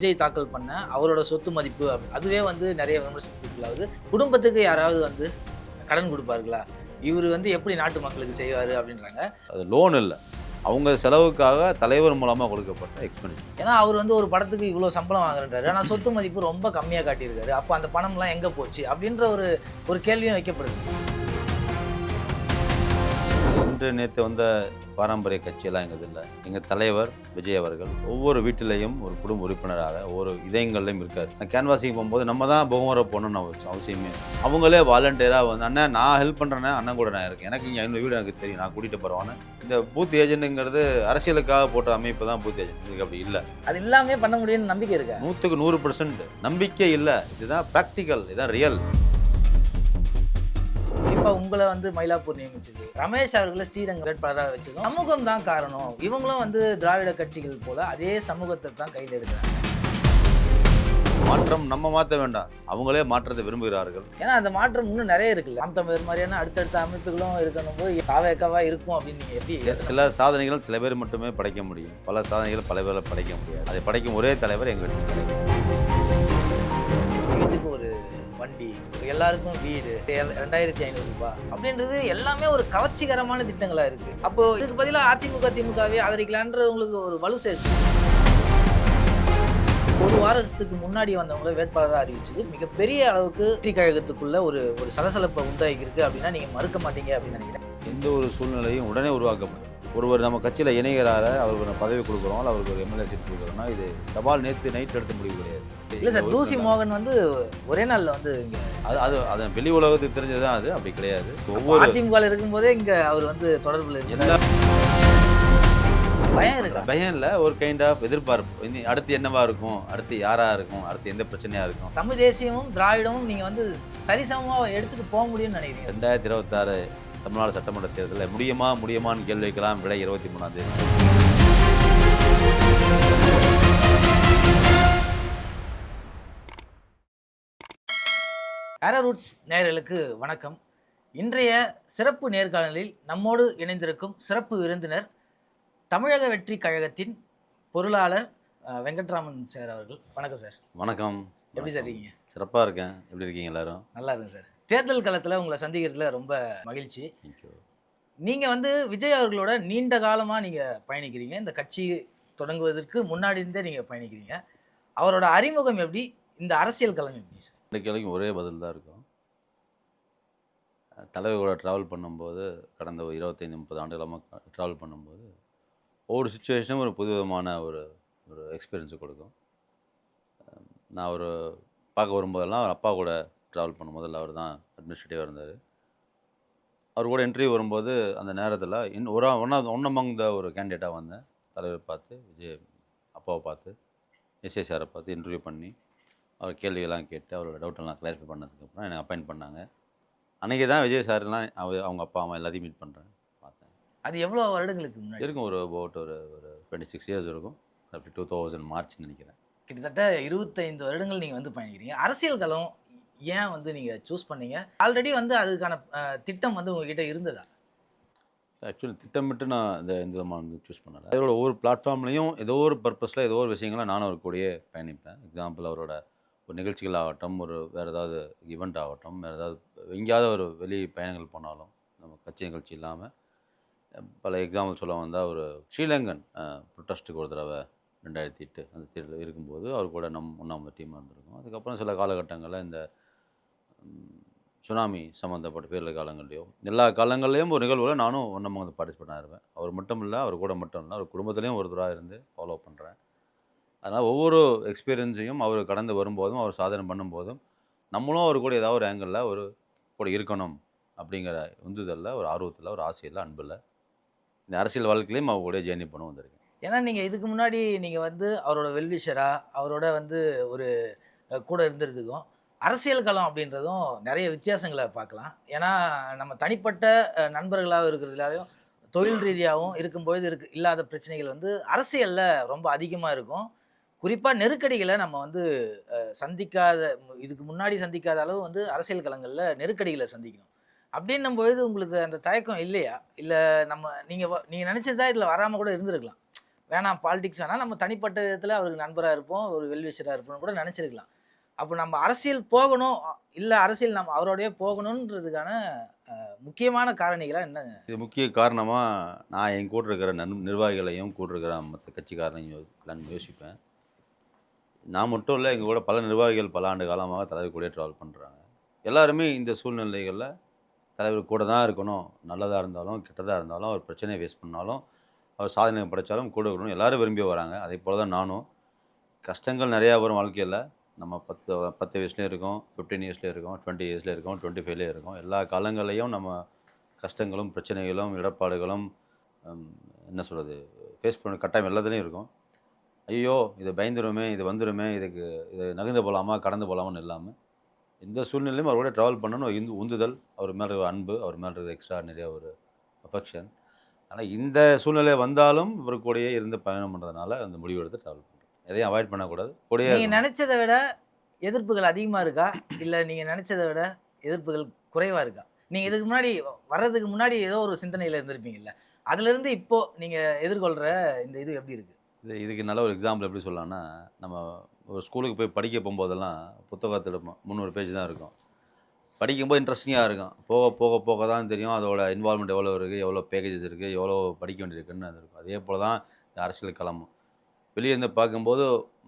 விஜய் தாக்கல் பண்ண அவரோட சொத்து மதிப்பு அதுவே வந்து நிறைய விமர்சனத்துக்குள்ளாவது. குடும்பத்துக்கு யாராவது வந்து கடன் கொடுப்பார்களா? இவரு வந்து எப்படி நாட்டு மக்களுக்கு செய்வாரு அப்படின்றாங்க. அது லோன் இல்ல. அவங்க செலவுக்காக தலைவர் மூலமா கொடுக்கப்பட்ட எக்ஸ்பென்டிச்சர். ஏன்னா அவர் வந்து ஒரு படத்துக்கு இவ்வளோ சம்பளம் வாங்குறாரு. ஆனா சொத்து மதிப்பு ரொம்ப கம்மியா காட்டியிருக்காரு. அப்போ அந்த பணம்லாம் எங்க போச்சு? அப்படின்ற ஒரு கேள்வியும் வைக்கப்படுது. இன்று நேற்று வந்த பாரம்பரிய கட்சியெல்லாம் எங்கள் இல்லை. எங்கள் தலைவர் விஜய் அவர்கள் ஒவ்வொரு வீட்டிலையும் ஒரு குடும்ப உறுப்பினராக ஒவ்வொரு இதயங்கள்லையும் இருக்கார். நான் கேன்வாசிங் போகும்போது நம்ம தான் முகமுறை போகணும்னு அவசியமே. அவங்களே வாலண்டியராக வந்து அண்ணன் நான் ஹெல்ப் பண்ணுறேன்னா அண்ணன் கூட நான் இருக்கேன். எனக்கு இங்கே 500 வீடு எனக்கு தெரியும், நான் கூட்டிகிட்டு போகிறவான்னு. இந்த பூத் ஏஜென்ட்டுங்கிறது அரசியலுக்காக போட்ட அமைப்பு தான் பூத் ஏஜென்ட். இதுக்கு அப்படி இல்லை. அது இல்லாமே பண்ண முடியும்னு நம்பிக்கை இருக்கா? 100க்கு 100% நம்பிக்கை இல்லை. இதுதான் ப்ராக்டிக்கல், இதுதான் ரியல். இப்ப உங்களை வந்து மயிலாப்பூர் நியமிச்சது, ரமேஷ் அவர்களை ஸ்ரீரங்கம் வேட்பாளராக வச்சதும் சமூகம் தான் காரணம். இவங்களும் வந்து திராவிட கட்சிகள் போல அதே சமூகத்தை தான் கையில் எடுக்கிறாங்க. மாற்றம் நம்ம மாற்ற வேண்டாம், அவங்களே மாற்றத்தை விரும்புகிறார்கள். ஏன்னா அந்த மாற்றம் இன்னும் நிறைய இருக்குல்ல. நாம் தமிழர் மாதிரியான அடுத்தடுத்த அமைப்புகளும் இருக்கணும் போது காவேக்காவா இருக்கும் அப்படின்னு நீங்க எப்படி? சில சாதனைகள் சில பேர் மட்டுமே படைக்க முடியும், பல சாதனைகள் பல பேரை படைக்க முடியாது. அதை படைக்கும் ஒரே தலைவர் எங்களுக்கு. வீட்டுக்கு ஒரு வண்டி, எல்லாருக்கும் வீடு, 2500 ரூபாய் அப்படின்றது எல்லாமே ஒரு கவர்ச்சிகரமான திட்டங்களா இருக்கு. அப்போ இதுக்கு பதிலாக அதிமுக திமுகவே ஆதரிக்கலான்றவங்களுக்கு ஒரு வலு சேர்த்து. ஒரு வாரத்துக்கு முன்னாடி வந்தவங்களை வேட்பாளராக அறிவிச்சது மிகப்பெரிய அளவுக்கு வெற்றி கழகத்துக்குள்ள ஒரு சலசலப்பை உண்டாகி இருக்கு அப்படின்னா நீங்க மறுக்க மாட்டீங்க அப்படின்னு நினைக்கிறேன். எந்த ஒரு சூழ்நிலையும் உடனே உருவாக்கப்படும். ஒருவர் நம்ம கட்சியில் இணைகிறார அவருக்கு ஒரு பதவி கொடுக்குறோம், அவருக்கு ஒரு எம்எல்ஏ சீட் கொடுக்குறோம்னா இது தபால் நேற்று நைட் எடுத்த முடிவு கிடையாது. இல்லை சார், தூசி மோகன் வந்து ஒரே நாளில் வந்து இங்கே அது வெளி உலகத்துக்கு தெரிஞ்சது தான். அது அப்படி கிடையாது. ஒவ்வொரு அதிமுக இருக்கும்போதே இங்கே அவர் வந்து தொடர்பில் எல்லா பயம் இருக்கா? பயம் இல்லை, ஒரு கைண்ட் ஆஃப் எதிர்பார்ப்பு. இனி அடுத்து என்னவா இருக்கும், அடுத்து யாராக இருக்கும், அடுத்து எந்த பிரச்சனையாக இருக்கும். தமிழ் தேசியமும் திராவிடமும் நீங்கள் வந்து சரிசமமாக எடுத்துகிட்டு போக முடியும்னு நினைக்கிறீங்க? 2026 தமிழ்நாடு சட்டமன்ற தேர்தலில் முடியுமான்னு கேள்வி வைக்கலாம். விடை 23ஆம் தேதி. ஆரோ ரூட்ஸ் நேயர்களுக்கு வணக்கம். இன்றைய சிறப்பு நேர்காணலில் நம்மோடு இணைந்திருக்கும் சிறப்பு விருந்தினர் தமிழக வெற்றி கழகத்தின் பொருளாளர் வெங்கட்ராமன் சார் அவர்கள். வணக்கம் சார். வணக்கம். எப்படி சார் இருக்கீங்க? சிறப்பாக இருக்கேன். எப்படி இருக்கீங்க எல்லாரும்? நல்லா இருக்கு சார். தேர்தல் காலத்தில் உங்களை சந்திக்கிறதுல ரொம்ப மகிழ்ச்சி. நீங்கள் வந்து விஜய் அவர்களோட நீண்ட காலமாக நீங்கள் பயணிக்கிறீங்க. இந்த கட்சி தொடங்குவதற்கு முன்னாடி இருந்தே நீங்கள் பயணிக்கிறீங்க. அவரோட அறிமுகம் எப்படி, இந்த அரசியல் களம் எப்படி சார்? இந்த கேள்விக்கும் ஒரே பதில் தான் இருக்கும். தலைவரோட ட்ராவல் பண்ணும்போது கடந்த ஒரு 25-30 ஆண்டுகளாக ட்ராவல் பண்ணும்போது ஒவ்வொரு சுச்சுவேஷனும் ஒரு புது விதமான ஒரு எக்ஸ்பீரியன்ஸை கொடுக்கும். நான் ஒரு பார்க்க வரும்போதெல்லாம் அவர் அப்பா கூட ட்ராவல் பண்ணும் முதல்ல அவர் தான் அட்மினிஸ்ட்ரேட்டிவாக இருந்தார். அவர் கூட இன்டர்வியூ வரும்போது அந்த நேரத்தில் ஒன் அமங் த ஒரு கேண்டிடேட்டாக வந்தேன். தலைவர் பார்த்து, விஜய் அப்பாவை பார்த்து, எஸ்ஏ சாரை பார்த்து இன்டர்வியூ பண்ணி அவர் கேள்வியெல்லாம் கேட்டு அவரோட டவுட்டெல்லாம் கிளாரிஃபை பண்ணதுக்கப்புறம் எனக்கு அப்பாயின்ட் பண்ணாங்க. அன்றைக்கி தான் விஜய் சார்லாம் அவங்க அப்பா அம்மா எல்லாத்தையும் மீட் பண்ணுறேன், பார்த்தேன். அது எவ்வளோ வருடங்களுக்கு முன்னாடி இருக்கும்? ஒரு 26 இயர்ஸ் இருக்கும். அப்படி 2000 மார்ச்னு நினைக்கிறேன். கிட்டத்தட்ட 25 வருடங்கள் நீங்கள் வந்து பயணிக்கிறீங்க. அரசியல் களம் ஏன் வந்து நீங்கள் சூஸ் பண்ணீங்க? ஆல்ரெடி வந்து அதுக்கான திட்டம் வந்து உங்ககிட்ட இருந்ததா? ஆக்சுவலி திட்டமிட்டு நான் இந்த விதமாக வந்து சூஸ் பண்ணலை. அவரோட ஒவ்வொரு பிளாட்ஃபார்ம்லேயும் ஏதோ ஒரு பர்பஸில் ஏதோ ஒரு விஷயங்களை நானும் அவர் கூடயே பயணிப்பேன். எக்ஸாம்பிள், அவரோட ஒரு நிகழ்ச்சிகள் ஆகட்டும், ஒரு வேறு ஏதாவது ஈவெண்ட் ஆகட்டும், வேறு ஏதாவது எங்கேயாவது ஒரு வெளி பயணங்கள் போனாலும் நம்ம கட்சி நிகழ்ச்சி இல்லாமல் பல எக்ஸாம்பிள் சொல்ல வந்தால், ஒரு ஸ்ரீலங்கன் ப்ரொட்டஸ்ட்டுக்கு ஒரு தடவை 2008 அந்த தேர்தல் இருக்கும்போது அவர் கூட ஒன்றாம் டீமாக இருந்திருக்கும். அதுக்கப்புறம் சில காலகட்டங்களில் இந்த சுனாமி சம்மந்தப்பட்ட பேரில் காலங்கள்லையோ எல்லா காலங்கள்லேயும் ஒரு நிகழ்வில் நானும் ஒன்றாம் வந்து பார்ட்டிசிபேட் ஆகிருவேன். அவர் மட்டும் இல்லை, அவர் கூட மட்டும் இல்லை, அவர் குடும்பத்துலேயும் ஒரு தடவை இருந்து ஃபாலோ பண்ணுறேன். அதனால் ஒவ்வொரு எக்ஸ்பீரியன்ஸையும் அவர் கடந்து வரும்போதும் அவர் சாதனை பண்ணும்போதும் நம்மளும் அவர் கூட ஏதாவது ஒரு ஆங்கிளில் ஒரு கூட இருக்கணும் அப்படிங்கிற உந்துதலில், ஒரு ஆர்வத்தில், ஒரு ஆசையில், அன்பில் இந்த அரசியல் வாழ்க்கையிலையும் அவர் கூட ஜேர்னி பண்ண வந்திருக்கேன். ஏன்னா நீங்கள் இதுக்கு முன்னாடி நீங்கள் வந்து அவரோட வெல்விஷராக அவரோட வந்து ஒரு கூட இருந்ததுக்கும் அரசியல் களம் அப்படின்றதும் நிறைய வித்தியாசங்களை பார்க்கலாம். ஏன்னா நம்ம தனிப்பட்ட நண்பர்களாக இருக்கிறதுலையும் தொழில் ரீதியாகவும் இருக்கும்பொழுது இல்லாத பிரச்சனைகள் வந்து அரசியலில் ரொம்ப அதிகமாக இருக்கும். குறிப்பாக நெருக்கடிகளை நம்ம வந்து சந்திக்காத, இதுக்கு முன்னாடி சந்திக்காத அளவு வந்து அரசியல் களங்களில் நெருக்கடிகளை சந்திக்கணும். அப்படின்னும் பொழுது உங்களுக்கு அந்த தயக்கம் இல்லையா? இல்லை நீங்கள் நினச்சதா இதில் வராமல் கூட இருந்திருக்கலாம். வேணாம் பாலிடிக்ஸ் வேணாம், நம்ம தனிப்பட்ட விதத்தில் அவருக்கு நண்பராக இருப்போம், ஒரு வெல்விஷராக இருப்போம்னு கூட நினச்சிருக்கலாம். அப்போ நம்ம அரசியல் போகணும், இல்லை அரசியல் நம்ம அவரோடய போகணுன்றதுக்கான முக்கியமான காரணிகளாக என்ன? இது முக்கிய காரணமாக நான் என் கூட இருக்கிற நிர்வாகிகளையும் கூட இருக்கிற மற்ற கட்சிக்காரனையும் யோசிப்பேன். நான் மட்டும் இல்லை, எங்கள் கூட பல நிர்வாகிகள் பல ஆண்டு காலமாக தலைவர் கூடயே ட்ராவல் பண்ணுறாங்க. எல்லாருமே இந்த சூழ்நிலைகளில் தலைவர் கூட தான் இருக்கணும். நல்லதாக இருந்தாலும் கெட்டதாக இருந்தாலும் அவர் பிரச்சனையை ஃபேஸ் பண்ணாலும் அவர் சாதனை படைத்தாலும் கூட இருக்கணும் எல்லாரும் விரும்பி வராங்க. அதே போல் தான் நானும். கஷ்டங்கள் நிறையா வரும் வாழ்க்கையில். நம்ம 10 வயசுலேயும் இருக்கோம், 15 இயர்ஸ்லேயும் இருக்கோம், 20 இயர்ஸ்லேயும் இருக்கோம், 25லேயும் இருக்கோம். எல்லா காலங்களையும் நம்ம கஷ்டங்களும் பிரச்சனைகளும் இடர்பாடுகளும் என்ன சொல்கிறது ஃபேஸ் பண்ண கட்டாயம் எல்லாத்துலேயும் இருக்கும். ஐயோ இது பயந்துருமே, இது வந்துடுமே, இது நகர்ந்து போகலாமா கடந்து போகலாமான்னு இல்லாமல் எந்த சூழ்நிலையும் அவரோட ட்ராவல் பண்ணணும். உந்துதல், அவர் மேலே இருக்கிற அன்பு, அவர் மேலே இருக்கிற எக்ஸ்ட்ரா நிறைய ஒரு அஃபெக்ஷன். ஆனால் இந்த சூழ்நிலை வந்தாலும் இவர் கூடயே இருந்து பயணம் பண்ணுறதுனால அந்த முடிவு எடுத்து ட்ராவல் பண்ணுறோம். எதையும் அவாய்ட் பண்ணக்கூடாது, கூடயே. நீங்கள் நினச்சதை விட எதிர்ப்புகள் அதிகமாக இருக்கா, இல்லை நீங்கள் நினச்சதை விட எதிர்ப்புகள் குறைவாக இருக்கா? நீங்கள் இதுக்கு முன்னாடி வர்றதுக்கு முன்னாடி ஏதோ ஒரு சிந்தனையில் இருந்திருப்பீங்கல்ல, அதுலேருந்து இப்போது நீங்கள் எதிர்கொள்கிற இந்த இது எப்படி இருக்குது? இதுக்கு நல்ல ஒரு எக்ஸாம்பிள் எப்படி சொல்லலாம்னா, நம்ம ஒரு ஸ்கூலுக்கு போய் படிக்க போகும்போதெல்லாம் புத்தகத்தில் 300 பேஜ் தான் இருக்கும். படிக்கும்போது இன்ட்ரெஸ்டிங்காக இருக்கும். போக போக போக தான் தெரியும் அதோட இன்வால்மெண்ட் எவ்வளோ இருக்குது, எவ்வளோ பேக்கேஜஸ் இருக்குது, எவ்வளோ படிக்க வேண்டியிருக்குன்னு அது இருக்கும். அதே போல் தான் இந்த அரசியல் களமும். வெளியே இருந்து பார்க்கும்போது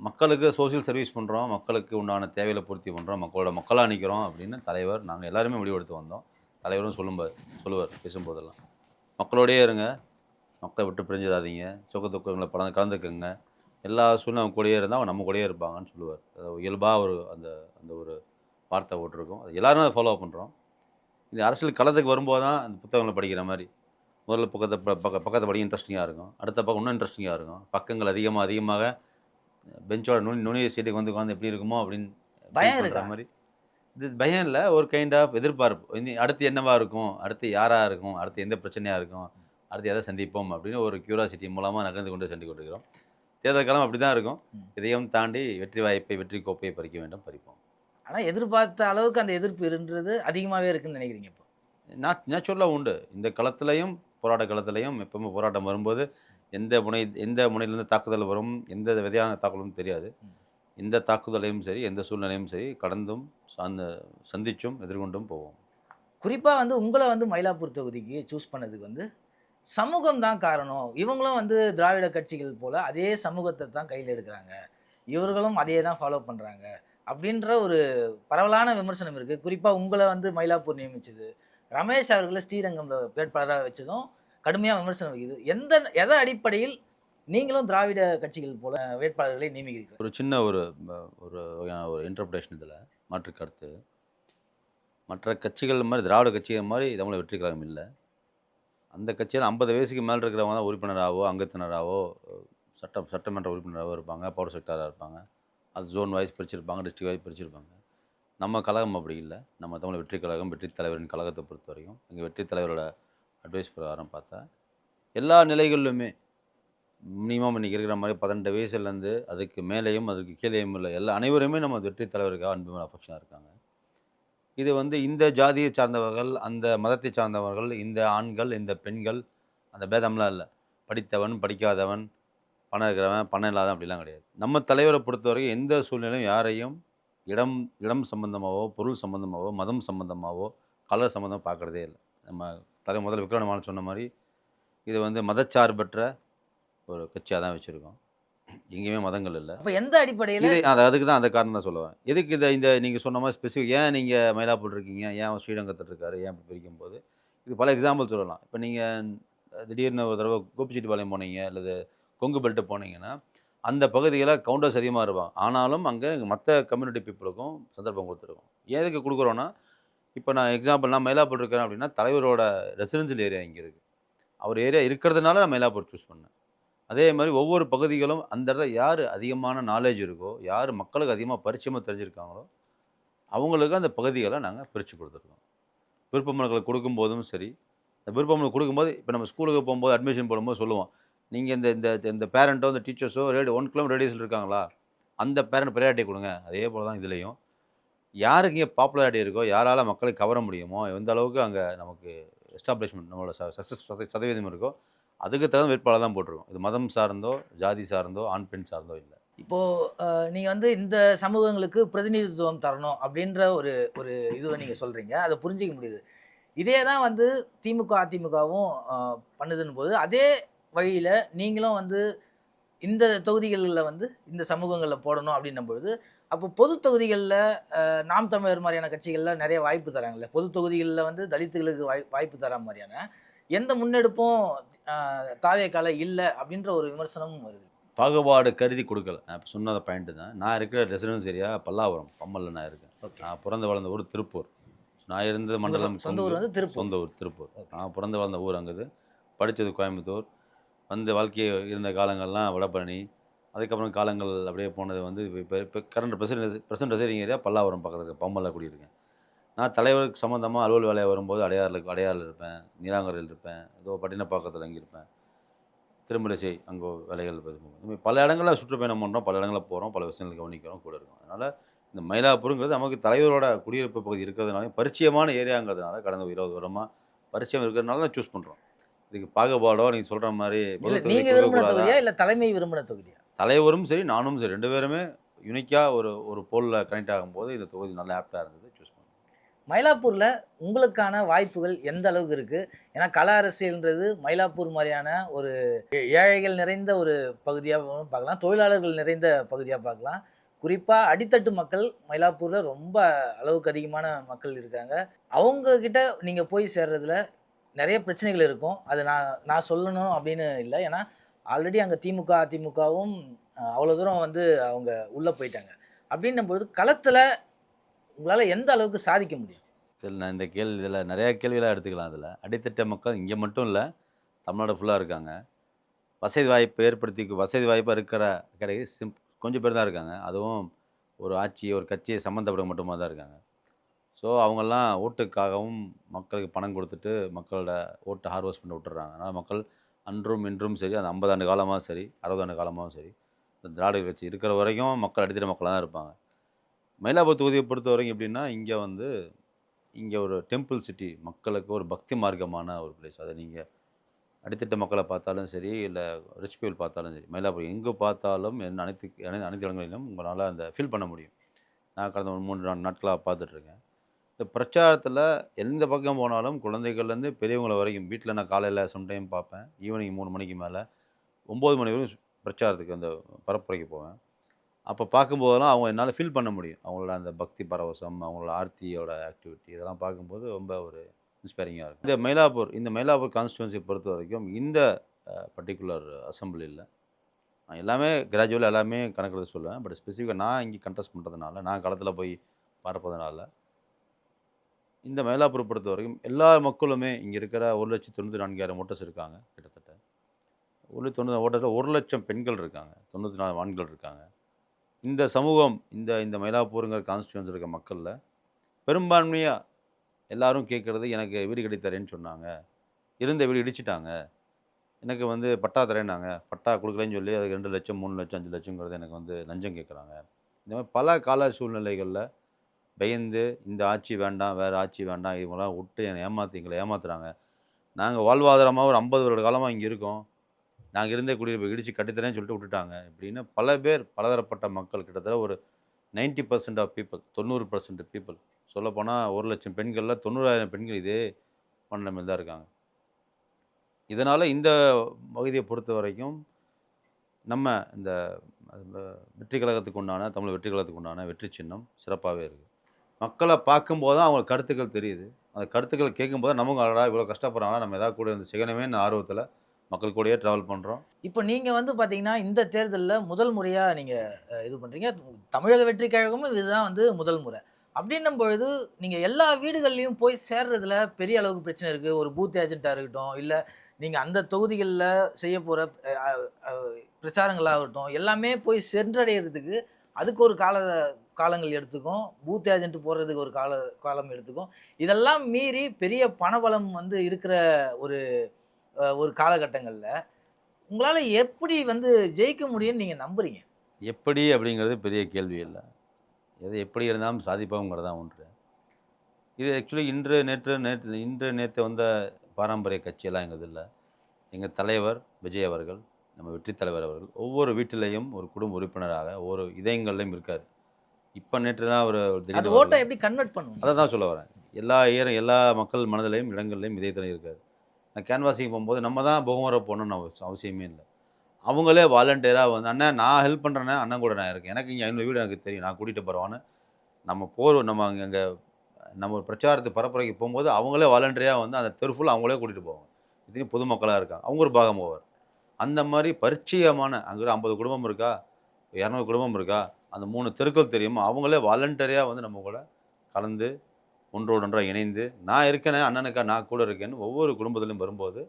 மக்களுக்கு சோசியல் சர்வீஸ் பண்ணுறோம், மக்களுக்கு உண்டான தேவைகளை பூர்த்தி பண்ணுறோம், மக்களோட மக்களாக நிற்கிறோம் அப்படின்னு தலைவர் நாங்கள் எல்லாருமே முடிவெடுத்து வந்தோம். தலைவரும் சொல்லுவார் பேசும்போதெல்லாம், மக்களோடையே இருங்க, மக்களை விட்டு பிரிஞ்சிடாதீங்க, சுக துக்கங்களை கலந்துக்குங்க, எல்லா சூழ்நிலை அவங்க கூடயே இருந்தால் அவங்க நம்ம கூடயே இருப்பாங்கன்னு சொல்லுவார். இயல்பாக ஒரு அந்த அந்த ஒரு வார்த்தை போட்டிருக்கோம். அது எல்லோரும் அதை ஃபாலோ பண்ணுறோம். இந்த அரசியல் களத்துக்கு வரும்போது தான் அந்த புத்தகங்களை படிக்கிற மாதிரி முதல்ல பக்கத்தை படிக்க இன்ட்ரெஸ்டிங்காக இருக்கும், அடுத்த பக்கம் இன்னும் இன்ட்ரெஸ்டிங்காக இருக்கும், பக்கங்கள் அதிகமாக பெஞ்சோட நுனிய சீட்டுக்கு வந்து உட்காந்து எப்படி இருக்குமோ அப்படின்னு பயம் இருக்கிற மாதிரி. இது பயம் இல்லை, ஒரு கைண்ட் ஆஃப் எதிர்பார்ப்பு. அடுத்து என்னவா இருக்கும், அடுத்து யாராக இருக்கும், அடுத்து எந்த பிரச்சனையாக இருக்கும், அடுத்து எதை சந்திப்போம் அப்படின்னு ஒரு கியூரியாசிட்டி மூலமாக நகர்ந்து கொண்டு சென்று கொண்டிருக்கிறோம். தேர்தல் காலம் அப்படி தான் இருக்கும். இதையும் தாண்டி வெற்றி வாய்ப்பை, வெற்றி கோப்பையை பறிக்க வேண்டும், பறிப்போம். ஆனால் எதிர்பார்த்த அளவுக்கு அந்த எதிர்ப்பு இருந்தது அதிகமாகவே இருக்குன்னு நினைக்கிறீங்க? இப்போ நேச்சுரலாக உண்டு. இந்த களத்துலையும் போராட்ட களத்துலையும் எப்பவுமே போராட்டம் வரும்போது எந்த முனையிலேருந்து தாக்குதல் வரும், எந்த விதையான தாக்குதலும் தெரியாது. எந்த தாக்குதலையும் சரி, எந்த சூழ்நிலையும் சரி கடந்தும் சந்திச்சும் எதிர்கொண்டும் போவோம். குறிப்பாக வந்து உங்களை வந்து மயிலாப்பூர் தொகுதிக்கு சூஸ் பண்ணதுக்கு வந்து சமூகம் தான் காரணம், இவங்களும் வந்து திராவிட கட்சிகள் போல் அதே சமூகத்தை தான் கையில் எடுக்கிறாங்க, இவர்களும் அதே தான் ஃபாலோ பண்ணுறாங்க அப்படின்ற ஒரு பரவலான விமர்சனம் இருக்குது. குறிப்பாக உங்களை வந்து மயிலாப்பூர் நியமித்தது, ரமேஷ் அவர்களை ஸ்ரீரங்கம் வேட்பாளராக வச்சதும் கடுமையாக விமர்சனம் வைக்குது. எதை அடிப்படையில் நீங்களும் திராவிட கட்சிகள் போல வேட்பாளர்களை நியமிக்கிறீர்கள்? ஒரு சின்ன ஒரு ஒரு இன்டர்பிரேஷன் இதில் மாற்று கருத்து. மற்ற கட்சிகள் மாதிரி திராவிட கட்சிகள் மாதிரி தமிழக வெற்றி கழகம் இல்லை. அந்த கட்சியில் 50 வயசுக்கு மேலே இருக்கிறவங்க தான் உறுப்பினராகவோ அங்கத்தினராகவோ சட்டமன்ற உறுப்பினராகவோ இருப்பாங்க, பவர் செக்டராக இருப்பாங்க. அது ஜோன் வைஸ் பிரிச்சிருப்பாங்க, டிஸ்ட்ரிக் வைஸ் பிரிச்சிருப்பாங்க. நம்ம கழகம் அப்படி இல்லை. நம்ம தமிழ் வெற்றி கழகம், வெற்றி தலைவரின் கழகத்தை பொறுத்த வரைக்கும் எங்கள் வெற்றி தலைவரோட அட்வைஸ் பிரகாரம் பார்த்தா எல்லா நிலைகளிலுமே மினிமம் இன்றைக்கி இருக்கிற மாதிரி 18 வயசுலேருந்து அதுக்கு மேலேயும் அதுக்கு கீழேயும் இல்லை அனைவருமே நம்ம வெற்றி தலைவருக்காக அன்பு மேலே அஃபெக்ஷனாக இருக்காங்க. இது வந்து இந்த ஜாதியை சார்ந்தவர்கள், அந்த மதத்தை சார்ந்தவர்கள், இந்த ஆண்கள், இந்த பெண்கள், அந்த பேதம்லாம் இல்லை. படித்தவன், படிக்காதவன், பணம் இருக்கிறவன், பணம் இல்லாதவன் அப்படிலாம் கிடையாது. நம்ம தலைவரை பொறுத்தவரைக்கும் எந்த சூழ்நிலையும் யாரையும் இடம் சம்பந்தமாகவோ, பொருள் சம்பந்தமாகவோ, மதம் சம்பந்தமாகவோ, கலர் சம்பந்தமாக பார்க்குறதே இல்லை. நம்ம முதல்ல விக்ரமன் சொன்ன மாதிரி இது வந்து மதச்சார்பற்ற ஒரு கட்சியாக தான் வச்சுருக்கோம். எங்கேயுமே மதங்கள் இல்லை. அப்போ எந்த அடிப்படையில் அதுக்கு தான் அந்த காரணம் தான் சொல்லுவேன். எதுக்கு இந்த நீங்கள் சொன்ன மாதிரி ஸ்பெசிஃபிக் ஏன் நீங்கள் மயிலாப்பூர் இருக்கீங்க, ஏன் ஸ்ரீரங்கத்தில் இருக்காரு, ஏன் பிரிக்கும் போது இது பல எக்ஸாம்பிள் சொல்லலாம். இப்போ நீங்கள் திடீர்னு ஒரு தடவை கோபிச்செட்டிப்பாளையம் போனீங்க அல்லது கொங்கு பெல்ட்டு போனீங்கன்னா அந்த பகுதியில் கவுண்டர்ஸ் அதிகமாக இருப்பாங்க. ஆனாலும் அங்கே மற்ற கம்யூனிட்டி பீப்புளுக்கும் சந்தர்ப்பம் கொடுத்துருக்கோம். எதுக்கு கொடுக்குறோன்னா, இப்போ நான் எக்ஸாம்பிள் நான் மயிலாப்பூர் இருக்கிறேன் அப்படின்னா தலைவரோட ரெசிடென்ஷியல் ஏரியா இங்கே இருக்குது. அவர் ஏரியா இருக்கிறதுனால நான் மயிலாப்பூர் சூஸ் பண்ணேன். அதே மாதிரி ஒவ்வொரு பகுதிகளும் அந்த இடத்துல யார் அதிகமான நாலேஜ் இருக்கோ, யார் மக்களுக்கு அதிகமாக பரிச்சயமாக தெரிஞ்சிருக்காங்களோ அவங்களுக்கு அந்த பகுதிகளை நாங்கள் பிரித்து கொடுத்துருக்கோம். விருப்பமனுக்களை கொடுக்கும்போதும் சரி, இந்த விருப்பமனு கொடுக்கும்போது இப்போ நம்ம ஸ்கூலுக்கு போகும்போது அட்மிஷன் போடும்போது சொல்லுவோம், நீங்கள் இந்த பேரண்ட்டோ இந்த டீச்சர்ஸோ 1 கிலோமீட்டர் ரேடியஸில் இருக்காங்களா, அந்த பேரண்ட் ப்ரையாரிட்டி கொடுங்க. அதே போல் தான் இதுலேயும் யாருக்கு இங்கே பாப்புலாரிட்டி இருக்கோ, யாரால் மக்களை கவர முடியுமோ, எந்த அளவுக்கு அங்கே நமக்கு எஸ்டாப்ளிஷ்மெண்ட் நம்மளோட சக்ஸஸ் சதவீதம் இருக்கோ அதுக்கு தகுந்த வேட்பாளர் தான் போட்டிருக்கோம். இது மதம் சார்ந்தோ, ஜாதி சார்ந்தோ, ஆண் பெண் சார்ந்தோ இல்ல. இப்போ நீங்க வந்து இந்த சமூகங்களுக்கு பிரதிநிதித்துவம் தரணும் அப்படின்ற ஒரு ஒரு இதுவ நீங்க சொல்றீங்க. அத புரிஞ்சுக்க முடியுது. இதே தான் வந்து திமுக, அதிமுகவும் பண்ணுதுன்னும்போது, அதே வழியில நீங்களும் வந்து இந்த தொகுதிகள்ல வந்து இந்த சமூகங்கள்ல போடணும் அப்படின்னும் பொழுது, அப்போ பொது தொகுதிகள்ல நாம் தமிழர் மாரியான கட்சிகள்ல நெறைய வாய்ப்பு தராங்கல்ல. பொது தொகுதிகள்ல வந்து தலித்துகளுக்கு வாய்ப்பு தரா மாரியான எந்த முன்னெடுப்பும் அ தாவேக்கால இல்ல அப்படின்ற ஒரு விமர்சனமும் வருது. பாகுபாடு கருதி குடுக்கல. நான் இப்ப சொன்ன பாயிண்ட் தான். நான் இருக்கிற ரெசிடென்ஸ் ஏரியா பல்லாவரம். பம்மல்ல நான் இருக்கேன். ஓகே. நான் பொறந்து வளர்ந்த ஊர் திருப்பூர். நான் இருந்த உங்க மண்டலம் சொந்த கொங்கு. ஊர் வந்து திருப்பூர். சொந்த ஊர் திருப்பூர். ஓகே. நான் பொறந்து வளர்ந்த ஊர் அங்கது. படிச்சது கோயம்புத்தூர். வந்து வாழ்க்கை இருந்த காலங்கள்லாம் வடபழனி. அதுக்கப்புறம் காலங்கள் அப்படியே போனது வந்து இப்ப current present residing area Pallavaram பக்கத்துல இருக்க பம்மல்ல குடியிருக்கேன். நான் தலைவருக்கு சம்மந்தமா அலுவல் வேலை வரும்போது அடையாறுல இருப்பேன். நீலாங்கரையில் இருப்பேன். ஏதோ பட்டினப்பாக்கத்துல அங்க இருப்பேன். திருமழிசை அங்கே வேலைகள் பார்க்கும்போது இந்த மாதிரி பல இடங்களில் சுற்றுப்பயணம் பண்ணுறோம், பல இடங்களில் போகிறோம், பல விஷயங்கள் கவனிக்கிறோம், கூட இருக்கோம். அதனால் இந்த மயிலாப்பூருங்கிறது நமக்கு தலைவரோட குடியிருப்பு பகுதி இருக்கிறதுனால பரிச்சயமான ஏரியாங்கிறதுனால கடந்த 20 வருடமாக பரிச்சயம் இருக்கிறதுனால தான் சூஸ் பண்ணுறோம். இதுக்கு பாகுபாடோ நீங்கள் சொல்கிற மாதிரி இல்ல பொது தொகுதி நீங்க விரும்பின கொடுக்கக்கூடாதா? தொகுதியா? இல்ல தலைமை விரும்பின தொகுதியா? தலைவரும் சரி, நானும் சரி 2 பேருமே யுனிக்காக ஒரு ஒரு போலில் கனெக்ட் ஆகும்போது இந்த தொகுதி நல்லா ஆப்டாக இருந்தது, சூஸ் பண்ணோம். மயிலாப்பூர்ல உங்களுக்கான வாய்ப்புகள் எந்த அளவுக்கு இருக்கு? ஏன்னா கள அரசியல்ன்றது மயிலாப்பூர் மாரியான ஒரு ஏழைகள் நிறைந்த ஒரு பகுதியாவும் பார்க்கலாம். தொழிலாளர்கள் நிறைந்த பகுதியா பார்க்கலாம். குறிப்பா அடித்தட்டு மக்கள் மயிலாப்பூர்ல ரொம்ப அளவுக்கு அதிகமான மக்கள் இருக்காங்க. அவங்க கிட்ட நீங்க போய் சேர்றதுல நெறைய பிரச்சனைகள் இருக்கும். அது நான் நான் சொல்லணும் அப்படின்னு இல்ல. ஏன்னா ஆல்ரெடி அங்க திமுக, அதிமுகவும் அவ்வளோ தூரம் வந்து அவங்க உள்ள போயிட்டாங்க. அப்படின்னும்பொழுது களத்துல உங்களால எந்த அளவுக்கு சாதிக்க முடியும்? இதில் நான் இந்த இதில் நிறையா கேள்விலாம் எடுத்துக்கலாம். இதில் அடித்தட்ட மக்கள் இங்கே மட்டும் இல்லை, தமிழ்நாடு ஃபுல்லாக இருக்காங்க. வசதி வாய்ப்பா இருக்கிற கிடையாது கொஞ்சம் பேர் தான் இருக்காங்க. அதுவும் ஒரு ஆட்சி, ஒரு கட்சியை சம்மந்தப்பட்ட மட்டுமா தான் இருக்காங்க. ஸோ அவங்கெல்லாம் ஓட்டுக்காகவும் மக்களுக்கு பணம் குடுத்துட்டு, மக்களோட ஓட்ட ஹார்வெஸ்ட் பண்ணி விட்டுர்றாங்க. அதனால மக்கள் அன்றும், இன்றும் சரி, அந்த 50 ஆண்டு காலமாவும் சரி, 60 ஆண்டு காலமாவும் சரி, இந்த திராவிட கட்சி இருக்கிற வரைக்கும் மக்கள் அடித்தட்ட மக்களா தான் இருப்பாங்க. மயிலாப்பூர் தொகுதியை பொறுத்தவரைக்கும் எப்படின்னா, இங்க ஒரு டெம்பிள் சிட்டி. மக்களுக்கு ஒரு பக்தி மார்க்கமான ஒரு பிளேஸ். அத நீங்க அடித்தட்ட மக்கள பார்த்தாலும் சரி, இல்ல ரிச் பீப்பிள் பார்த்தாலும் சரி, மயிலாப்பூர் எங்க பார்த்தாலும் அனைத்து இடங்களிலும் உங்களால அந்த ஃபீல் பண்ண முடியும். நான் கடந்த ஒரு 3, 4 நாட்களா பார்த்துட்ருக்கேன். இந்த பிரச்சாரத்தில எந்த பக்கம் போனாலும் குழந்தைகள்லேருந்து பெரியவங்கள வரைக்கும் வீட்ல நான் காலையில சம்டைம் பார்ப்பேன். ஈவினிங் 3 மணிக்கு மேல 9 மணி வரையும் பிரச்சாரத்துக்கு அந்த பரப்புரைக்கு போவேன். அப்ப பார்க்கும்போதெல்லாம் அவங்க என்னால ஃபீல் பண்ண முடியும். அவங்களோட அந்த பக்தி பரவசம், அவங்களோட ஆர்த்தியோட ஆக்டிவிட்டி இதெல்லாம் பார்க்கும்போது ரொம்ப ஒரு இன்ஸ்பைரிங்கா இருக்கும். இந்த மயிலாப்பூர் கான்ஸ்டிட்யூன்சிய பொறுத்தவரைக்கும் இந்த பர்ட்டிகுலர் அசெம்பிளில நான் எல்லாமே கணக்கெடுத்து சொல்லுவேன். பட் ஸ்பெசிஃபிக்கா நான் இங்க கன்டெஸ்ட் பண்றதுனால, நான் களத்தில போய் பரப்புறதுனால, இந்த மயிலாப்பூர பொறுத்தவரைக்கும் எல்லா மக்களுமே இங்க இருக்கிற 1,94,000 ஓட்டர்ஸ் இருக்காங்க கிட்டத்தட்ட. 1,90,000 ஓட்டர்ஸ்ல 1,00,000 பெண்கள் இருக்காங்க. 94 ஆண்கள் இருக்காங்க. இந்த சமூகம் இந்த மயிலாப்பூருங்கிற கான்ஸ்டிட்யூன்சில இருக்க மக்கள்ல பெரும்பான்மையா எல்லாரும் கேட்கறது, எனக்கு வீடு கட்டி தரேன்னு சொன்னாங்க. இருந்த வீடு இடிச்சுட்டாங்க. எனக்கு வந்து பட்டா தரேன்னாங்க. பட்டா குடுக்கலன்னு சொல்லி அதுக்கு 2,00,000, 3,00,000, 5,00,000ங்கிறது எனக்கு வந்து லஞ்சம் கேட்குறாங்க. இந்த மாரி பல கால சூழ்நிலைகள்ல பயந்து இந்த ஆட்சி வேண்டாம், வேற ஆட்சி வேண்டாம். இவங்கலாம் விட்டு எங்கள ஏமாத்துறாங்க. நாங்க வாழ்வாதாரமா ஒரு 50 வருட காலமா இங்க இருக்கோம். நாங்க இருந்த குடியிருப்ப இடிச்சு கட்டித்தரேன்னு சொல்லிட்டு விட்டுட்டாங்க. இப்படின்னு பல பேர் பலதரப்பட்ட மக்கள் கிட்டத்தட்ட ஒரு 90% ஆஃப் பீப்பிள் 90% பீப்பிள் சொல்லப்போனா 1,00,000 பெண்கள்ல 90,000 பெண்கள் இதே மனநிலைமையில தான் இருக்காங்க. இதனால இந்த பகுதிய பொறுத்தவரைக்கும் நம்ம இந்த வெற்றி கழகத்துக்கு உண்டான தமிழ் வெற்றி கழகத்துக்கு உண்டான வெற்றி சின்னம் சிறப்பாவே இருக்கு. மக்கள பார்க்கும்போது தான் அவங்களுக்கு கருத்துக்கள் தெரியுது. அந்த கருத்துக்கள கேட்கும்போது நமக்கும் அடடா! இவ்வளோ கஷ்டப்படுறாங்களா, நம்ம ஏதாவது கூட இருந்து செய்யணுமேன்னு ஆர்வத்தில மக்கள் கூடயே டிராவல் பண்றோம். இப்போ நீங்க வந்து பார்த்தீங்கன்னா, இந்த தேர்தல்ல முதல் முறையா நீங்க இது பண்றீங்க. தமிழக வெற்றி கழகமும் இதுதான் வந்து முதல் முறை. அப்படின்னும் பொழுது, நீங்க எல்லா வீடுகள்லயும் போய் சேர்றதுல பெரிய அளவுக்கு பிரச்சனை இருக்கு. ஒரு பூத் ஏஜென்ட்டா இருக்கட்டும், இல்ல நீங்க அந்த தொகுதிகள்ல செய்யப்போற அ அ பிரச்சாரங்களாகட்டும், எல்லாமே போய் சென்றடையறதுக்கு அதுக்கு ஒரு காலங்கள் எடுத்துக்கும். பூத் ஏஜென்ட் போடுறதுக்கு ஒரு காலம் எடுத்துக்கும். இதெல்லாம் மீறி பெரிய பணபலம் வந்து இருக்கிற ஒரு ஒரு காலகட்டங்கள்ல உங்களால எப்படி வந்து ஜெயிக்க முடியும்னு நீங்க நம்புறீங்க? எப்படி அப்படிங்கிறது பெரிய கேள்வி இல்ல. எது எப்படி இருந்தாலும் சாதிப்போம்ங்கிறது தான் ஒன்று. இது ஆக்சுவலி இன்று நேத்து வந்த பாரம்பரிய கட்சியெல்லாம் எங்களுது இல்ல. எங்கள் தலைவர் விஜய் அவர்கள், நம்ம வெற்றி தலைவர் அவர்கள் ஒவ்வொரு வீட்டிலேயும் ஒரு குடும்ப உறுப்பினராக ஒவ்வொரு இதயங்கள்லையும் இருக்கார். இப்போ நேற்று தான் ஒரு அது திடீர்னு ஓட்டை வரல. எப்படி கன்வெர்ட் பண்ணுவோம்? அதை தான் சொல்ல வரேன். எல்லா மக்கள் மனதிலையும் இடங்கள்லையும் இதயத்திலையும் இருக்கார். நான் கேன்வாசிங் போகும்போது நம்ம தான் முகமரை போகணும்னு அவசியமே இல்லை. அவங்களே வாலண்டியராக வந்து அண்ணன் நான் ஹெல்ப் பண்ணுறேண்ணே, அண்ணன் கூட நான் இருக்கேன், எனக்கு இங்கே 500 வீடு எனக்கு தெரியும், நான் கூட்டிகிட்டு போகிறவான்னு நம்ம அங்கே நம்ம ஒரு பிரச்சாரத்துக்கு பரப்புரைக்கு போகும்போது அவங்களே வாலண்டரியாக வந்து அந்த தெரு ஃபுல்லாக அவங்களே கூட்டிகிட்டு போவாங்க. இத்தனையும் பொதுமக்களாக இருக்காங்க, அவங்க ஒரு பாகம் போவார். அந்த மாதிரி பரிச்சயமான அங்கே ஒரு 50 குடும்பம் இருக்கா, 200 குடும்பம் இருக்கா, அந்த 3 தெருக்கள் தெரியுமா, அவங்களே வாலண்டரியாக வந்து நம்ம கூட கலந்து ஒன்றோடு ஒன்றாக இணைந்து நான் இருக்கேனே அண்ணனுக்கா நான் கூட இருக்கேன்னு ஒவ்வொரு குடும்பத்திலையும் வரும்போது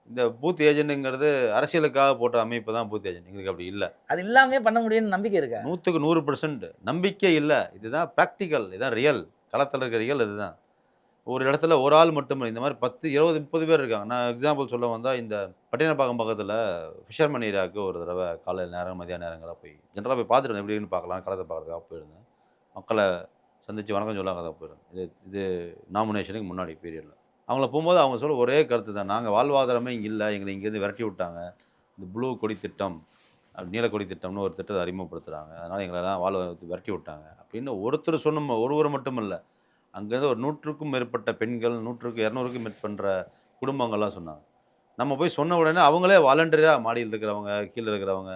இந்த பூத் ஏஜென்ட்டுங்கிறது அரசியலுக்காக போட்ட அமைப்பு தான் பூத் ஏஜென்ட். எங்களுக்கு அப்படி இல்ல. அது இல்லாமயே பண்ண முடியும்னு நம்பிக்கை இருக்கா? 100க்கு 100% நம்பிக்கை இல்ல. இதுதான் பிராக்டிகல். இதுதான் ரியல். களத்தில இருக்கிற ரியல் இதுதான். ஒரு இடத்துல ஒரு ஆள் மட்டும் இல்ல. இந்த மாரி 10, 20, 30 பேர் இருக்காங்க. நான் எக்ஸாம்பிள் சொல்ல வந்தா, இந்த பட்டினப்பாக்கம் பக்கத்தில ஃபிஷர்மேன் ஏரியாவுக்கு ஒரு தடவ காலையில நேரம், மதியான நேரங்களா போய் ஜெனரலா போய் பார்த்துட்டு வந்தேன். எப்படி இருக்குன்னு பார்க்கலாம், களத்த பார்க்கறதுக்காக போயிருந்தேன். மக்கள சந்திச்சு வணக்கம் சொல்லக்காக போயிருந்தேன். இது இது நாமினேஷனுக்கு முன்னாடி பீரியட்ல. அவங்கள போம்போது அவங்க சொல்ல ஒரே கருத்து தான். நாங்க வாழ்வாதாரமே இங்க இல்ல. எங்கள இங்கேருந்து விரட்டி விட்டாங்க. இந்த ப்ளூ கொடி திட்டம், நீலக்கொடி திட்டம்னு ஒரு திட்டத்த அறிமுகப்படுத்துறாங்க. அதனால எங்களெல்லாம் விரட்டி விட்டாங்க. அப்படின்னு ஒருத்தர் ஒருவர் மட்டும் இல்ல. அங்கேருந்து ஒரு 100க்கும் மேற்பட்ட பெண்கள், 100க்கு 200க்கும் மேற்பட்ட குடும்பங்கள்லாம் சொன்னாங்க. நம்ம போய் சொன்ன உடனே அவங்களே வாலண்டரியா மாடியில இருக்கிறவங்க, கீழ இருக்கிறவங்க,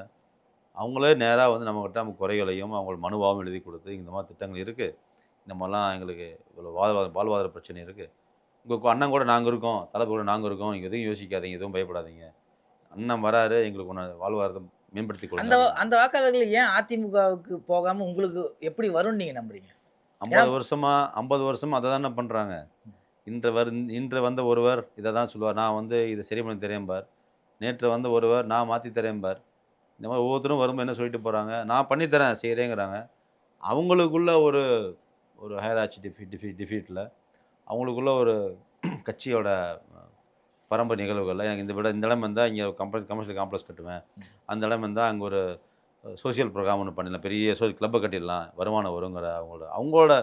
அவங்களே நேரா வந்து நம்மகிட்ட நம்ம குறைகளையும், அவங்க மனுவாவும் எழுதி குடுத்து, இந்த மாரி திட்டங்கள் இருக்கு. இந்த மாரிலாம் எங்களுக்கு இவ்வளோ வாழ்வாதார பிரச்சனை இருக்கு. உங்க அண்ணன் கூட நாங்க இருக்கோம். தளபதி கூட நாங்க இருக்கோம். நீங்க எதையும் யோசிக்காதீங்க. எதுவும் பயப்படாதீங்க. அண்ணன் வராரு. எங்களுக்கு வாழ்வாதாரத்த மேம்படுத்திக் கொடுங்க அந்த அப்படின்னு. அந்த வாக்காளர்கள் ஏன் அதிமுகவுக்கு போகாம உங்களுக்கு எப்படி வரும்னு நீங்க நம்புறீங்க? ஏன்னா 50 வருஷமா அத தானே பண்றாங்க. இன்று வந்த ஒருவர் இத தான் சொல்லுவார். நான் வந்து இத சரி பண்ணி தரேன்பார். நேற்று வந்த ஒருவர் நான் மாத்தி தரேன்பார். இந்த மாரி ஒவ்வொருத்தரும் வரும்போது என்ன சொல்லிட்டு போறாங்க, நான் பண்ணி தரேன் செய்றேங்கிறாங்க. அவங்களுக்குள்ள ஒரு ஒரு ஹையரார்ச்சி டிஃபீட்ல அவங்களுக்குள்ள ஒரு கட்சியோட பரம்பரை நிகழ்வுகள்ல எனக்கு இந்த இடம் வந்தா இங்க கமர்ஷியல் காம்ப்ளெக்ஸ் கட்டுவேன். அந்த இடம் வந்தா அங்க ஒரு சோசியல் ப்ரோகிராம் ஒண்ணு பண்ணிடலாம். பெரிய கிளப்ப கட்டிடலாம். வருமானம் வருங்கிற அவங்களோட அவங்களோட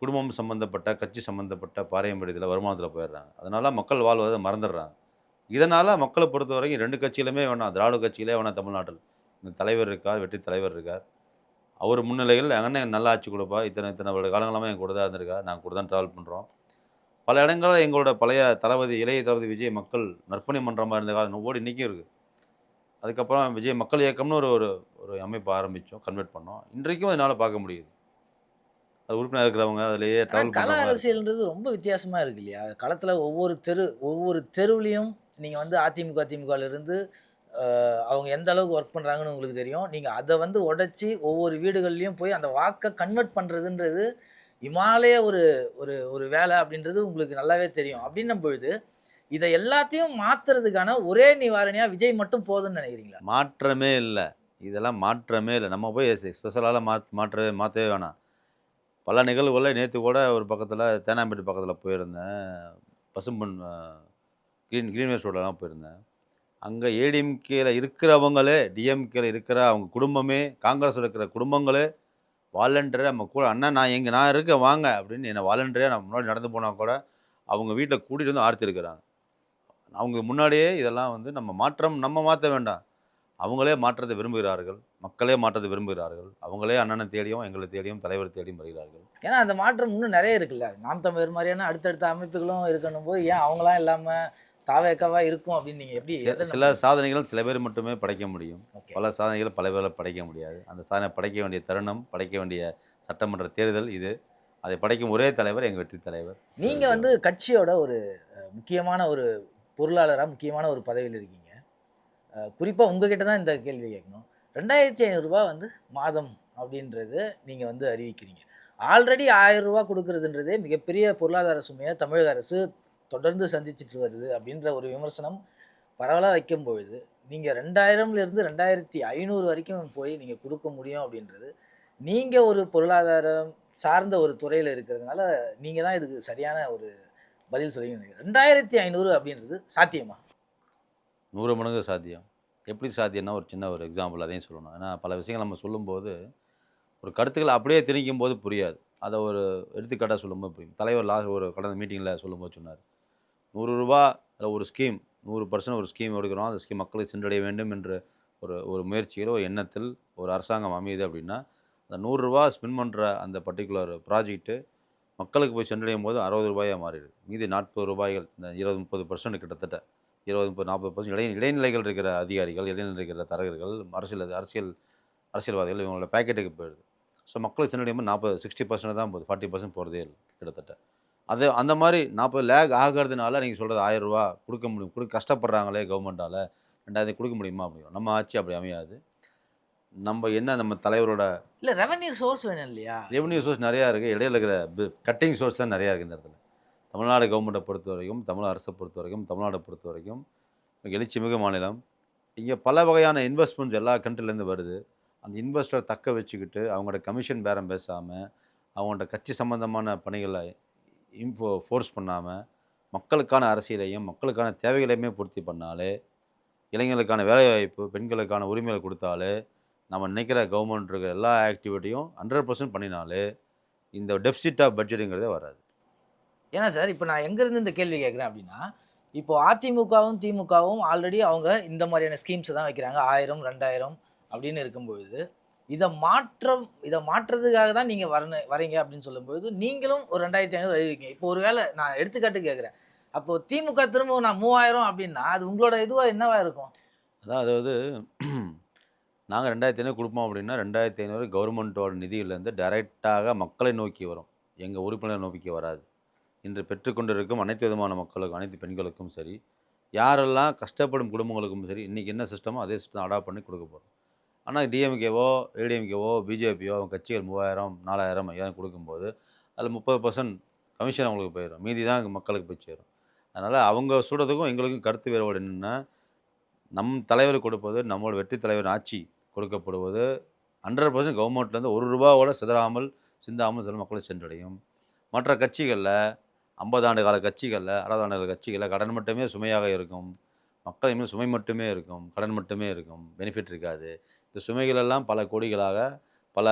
குடும்பம் சம்மந்தப்பட்ட, கட்சி சம்மந்தப்பட்ட பாரம்பரியத்தில வருமானத்தில போயிடுறாங்க. அதனால மக்கள் வாழ்வத மறந்துடுறாங்க. இதனால மக்கள பொறுத்தவரைக்கும் 2 கட்சியிலுமே வேணாம். திராவிட கட்சியிலே வேணாம் தமிழ்நாட்டில். இந்த தலைவர் இருக்கார், வெற்றி தலைவர் இருக்கார். அவர் முன்னிலையில் எங்க அண்ணன் நல்லா ஆட்சி கொடுப்பா. இத்தனை வருட காலங்களாவே என் கூட தான் இருந்திருக்கார். நாங்க கூட தான் டிராவல் பண்றோம். பல இடங்கள்ல எங்களோட பழைய தளபதி, இளைய தளபதி விஜய் மக்கள் நற்பணி மன்றமா இருந்த காலம் ஓடி இன்னைக்கும் இருக்கு. அதுக்கப்புறம் விஜய் மக்கள் இயக்கம்னு ஒரு ஒரு ஒரு அமைப்பு ஆரம்பிச்சோம். கன்வெர்ட் பண்ணோம். இன்றைக்கும் என்னால பார்க்க முடியுது. அது உறுப்பினரா இருக்கிறவங்க, அதிலேயே ஆனா டிராவல் கள பண்றவங்களா இருக்காங்க. அரசியல்ன்றது ரொம்ப வித்தியாசமா இருக்கு இல்லையா? களத்துல ஒவ்வொரு தெருவுலயும் நீங்க வந்து அதிமுக, திமுகல இருந்து அவங்க எந்த அளவுக்கு ஒர்க் பண்றாங்கன்னு உங்களுக்கு தெரியும். நீங்க அத வந்து உடைச்சு ஒவ்வொரு வீடுகள்லயும் போய் அந்த வாக்க கன்வெர்ட் பண்றதுன்றது இமாலய ஒரு ஒரு ஒரு வேலை அப்படின்றது உங்களுக்கு நல்லாவே தெரியும். அப்படின்னும் பொழுது, இத எல்லாத்தையும் மாத்துறதுக்கான ஒரே நிவாரணியா விஜய் மட்டும் போதும்னு நினைக்கிறீங்களா? மாற்றமே இல்ல. இதெல்லாம் மாற்றமே இல்ல. நம்ம போய் ஸ்பெஷலால மாத்தவே வேணாம். பல நிகழ்வுகள்ல நேத்து கூட ஒரு பக்கத்துல தேனாம்பேட்டை பக்கத்துல போயிருந்தேன். பசும்பொன் கிரீன்வேஸ் ரோட்லலாம் போயிருந்தேன். அங்க ஏடிஎம்கேல இருக்கிறவங்களே, டிஎம்கேல இருக்கிற அவங்க குடும்பமே, காங்கிரஸ்ல இருக்கிற குடும்பங்களே வாலண்டரியா நம்ம கூட "அண்ணா நான் இருக்கேன் வாங்க" அப்படின்னு என்ன வாலண்டரியா நான் முன்னாடி நடந்து போனா கூட, அவங்க வீட்ல கூட்டிட்டு வந்து ஆர்த்தி எடுக்குறாங்க. அவங்க முன்னாடியே இதெல்லாம் வந்து நம்ம மாத்த வேண்டாம். அவங்களே மாற்றத்தை விரும்புகிறார்கள். மக்களே மாற்றத்தை விரும்புகிறார்கள். அவங்களே அண்ணன தேடியும், எங்கள தேடியும், தலைவர் தேடியும் வருகிறார்கள். ஏன்னா அந்த மாற்றம் இன்னும் நெறைய இருக்குல்ல. நாம் தமிழர் மாரியான அடுத்தடுத்த அமைப்புகளும் இருக்கணும்போது, ஏன் அவங்கலாம் இல்லாம தாவேக்காவா இருக்கும் அப்படின்னு நீங்க எப்படி எத சில சாதனைகள் சில பேர் மட்டுமே படைக்க முடியும். ஓகே. பல சாதனைகள பல பேரால படைக்க முடியாது. அந்த சாதனை படைக்க வேண்டிய தருணம், படைக்க வேண்டிய சட்டமன்ற தேர்தல் இது. அதை படைக்கும் ஒரே தலைவர் எங்க வெற்றி தலைவர். நீங்க வந்து கட்சியோட ஒரு முக்கியமான ஒரு பொருளாளரா, முக்கியமான ஒரு பதவியில இருக்கீங்க. குறிப்பா உங்ககிட்ட தான் இந்த கேள்வி கேட்கணும். ரூ. 2500 வந்து மாதம் அப்படின்றது நீங்க வந்து அறிவிக்கிறீங்க. ஆல்ரெடி ரூ. 1000 குடுக்குறதுன்றதே மிகப்பெரிய பொருளாதார சுமைய தமிழக அரசு தொடர்ந்து சந்திச்சுட்டு வருது அப்படின்ற ஒரு விமர்சனம் பரவலா வைக்கும்பொழுது, நீங்க 2000லிருந்து 2500 வரைக்கும் போய் நீங்க குடுக்க முடியும் அப்படின்றது, நீங்க ஒரு பொருளாதாரம் சார்ந்த ஒரு துறையில இருக்கிறதுனால, நீங்க தான் இதுக்கு சரியான ஒரு பதில் சொல்லுவீங்கன்னு நினைக்கிறேன். 2500 அப்படின்றது சாத்தியமா? 100 மடங்கு சாத்தியம். எப்படி சாத்தியம்னா, ஒரு சின்ன ஒரு எக்ஸாம்பிள் அதையும் சொல்லணும். ஏன்னா, பல விஷயங்கள் நம்ம சொல்லும்போது, ஒரு கருத்துக்கள அப்படியே திணிக்கும்போது புரியாது. அத ஒரு எடுத்துக்காட்டா சொல்லும்போது புரியும். தலைவர் ஒரு கடந்த மீட்டிங்ல சொல்லும்போது சொன்னாரு. ரூ. 100 ஒரு ஸ்கீம் 100% ஒரு ஸ்கீம் எடுக்கிறோம், அந்த ஸ்கீம் மக்களுக்கு சென்றடைய வேண்டும் என்ற ஒரு ஒரு முயற்சியில, ஒரு எண்ணத்தில் ஒரு அரசாங்கம் அமையுது அப்படின்னா, அந்த ரூ. 100 ஸ்பெண்ட் பண்ற அந்த பர்ட்டிகுலர் ப்ராஜெக்ட் மக்களுக்கு போய் சென்றடையும்போது ரூ. 60 மாறிடுது. மீதி ரூ. 40 இந்த 20, 30% கிட்டத்தட்ட 20, 30, 40% இடைநிலைகள் இருக்கிற அதிகாரிகள், இடைநிலை இருக்கிற தரகர்கள், அரசியல்வாதிகள் இவங்களோட பாக்கெட்டுக்கு போயிடுது. ஸோ மக்களுக்கு சென்றடையும்போது 60% தான் போகுது. 40% போறதே இல்ல கிட்டத்தட்ட. அது அந்த மாரி 40 லேக் ஆகறதுனால நீங்க சொல்றது ரூ. 1000 குடுக்க முடியும். கஷ்டப்படுறாங்களே கவர்மெண்டால. 2000 குடுக்க முடியுமா? முடியும். நம்ம ஆட்சி அப்படி அமையாது. நம்ம தலைவரோட இல்ல ரெவென்யூ சோர்ஸ் வேணும் இல்லையா? ரெவென்யூ சோர்ஸ் நெறையா இருக்கு. இடையில இருக்கிற கட்டிங் சோர்ஸ் தான் நெறையா இருக்கு இந்த இடத்துல. தமிழ்நாடு கவர்மெண்ட்ட பொறுத்தவரைக்கும், தமிழ் அரச பொறுத்தவரைக்கும், தமிழ்நாட பொறுத்தவரைக்கும் எழுச்சிமிகு மாநிலம். இங்க பல வகையான இன்வெஸ்ட்மெண்ட்ஸ் எல்லா கண்ட்ரிலேருந்து வருது. அந்த இன்வெஸ்டர் தக்க வச்சுக்கிட்டு, அவங்களோட கமிஷன் பேரம் பேசாம, அவங்கள்ட்ட கட்சி சம்பந்தமான பணிகள ஃபோர்ஸ் பண்ணாம, மக்களுக்கான அரசியலையும், மக்களுக்கான தேவைகளையுமே பூர்த்தி பண்ணாலே, இளைஞர்களுக்கான வேலைவாய்ப்பு, பெண்களுக்கான உரிமைகள குடுத்தாலே, நம்ம நினைக்கிற கவர்மெண்ட் இருக்கிற எல்லா ஆக்டிவிட்டியும் 100% பண்ணினாலே, இந்த டெஃபிசிட் ஆஃப் பட்ஜெட்ங்கிறதே வராது. ஏன்னா சார், இப்ப நான் எங்கேருந்து இந்த கேள்வி கேட்குறேன் அப்படின்னா, இப்போ அதிமுகவும், திமுகவும் ஆல்ரெடி அவங்க இந்த மாதிரியான ஸ்கீம்ஸ் தான் வைக்கிறாங்க. 1000, 2000 அப்படின்னு இருக்கும்பொழுது, இத மாற்றுறதுக்காக தான் நீங்க வரீங்க அப்படின்னு சொல்லும்பொழுது, நீங்களும் ஒரு 2500 எழுதிருக்கீங்க. இப்போ ஒரு வேளை நான் எடுத்துக்காட்டுக்கு கேட்குறேன். அப்போ திமுக திரும்பவும் நான் 3000 அப்படின்னா, அது உங்களோட இதுவா என்னவா இருக்கும்? அதாவது நாங்க 2500 குடுப்போம் அப்படின்னா, 2500 கவர்மெண்ட்டோட நிதியிலேருந்து டைரக்ட்டாக மக்களை நோக்கி வரும். எங்க உறுப்பினரை நோக்கி வராது. இன்று பெற்றுக்கொண்டிருக்கும் அனைத்து விதமான மக்களுக்கும், அனைத்து பெண்களுக்கும் சரி, யாரெல்லாம் கஷ்டப்படும் குடும்பங்களுக்கும் சரி, இன்னைக்கு என்ன சிஸ்டமோ அதே சிஸ்டம் அடாப்ட் பண்ணி குடுக்க போறோம். ஆனா டிஎம்கேவோ, ஏடிஎம்கேவோ, பிஜேபியோ அவங்க கட்சிகள் 3000, 4000, 5000 குடுக்கும்போது, அதில 30% கமிஷன் அவங்களுக்கு போயிரும். மீதி தான் மக்களுக்கு போய் சேரும். அதனால அவங்க சொல்றதுக்கும் எங்களுக்கும் கருத்து வேறுபாடு என்னன்னா, நம் தலைவர் கொடுப்பது, நம்மோட வெற்றி தலைவரின் ஆட்சி கொடுக்கப்படுவது 100% கவர்மெண்ட்லேருந்து ரூ. 1 கூட சிதறாமல், சிந்தாமல் செல்லும் மக்களை சென்றடையும். மற்ற கட்சிகள்ல 50 ஆண்டு கால கட்சிகள்ல, 60 ஆண்டு கால கட்சிகள்ல கடன் மட்டுமே சுமையாக இருக்கும். மக்கள் மேல் சுமை மட்டுமே இருக்கும். கடன் மட்டுமே இருக்கும். பெனிஃபிட் இருக்காது. இந்த சுமைகள் எல்லாம் பல கோடிகளாக பல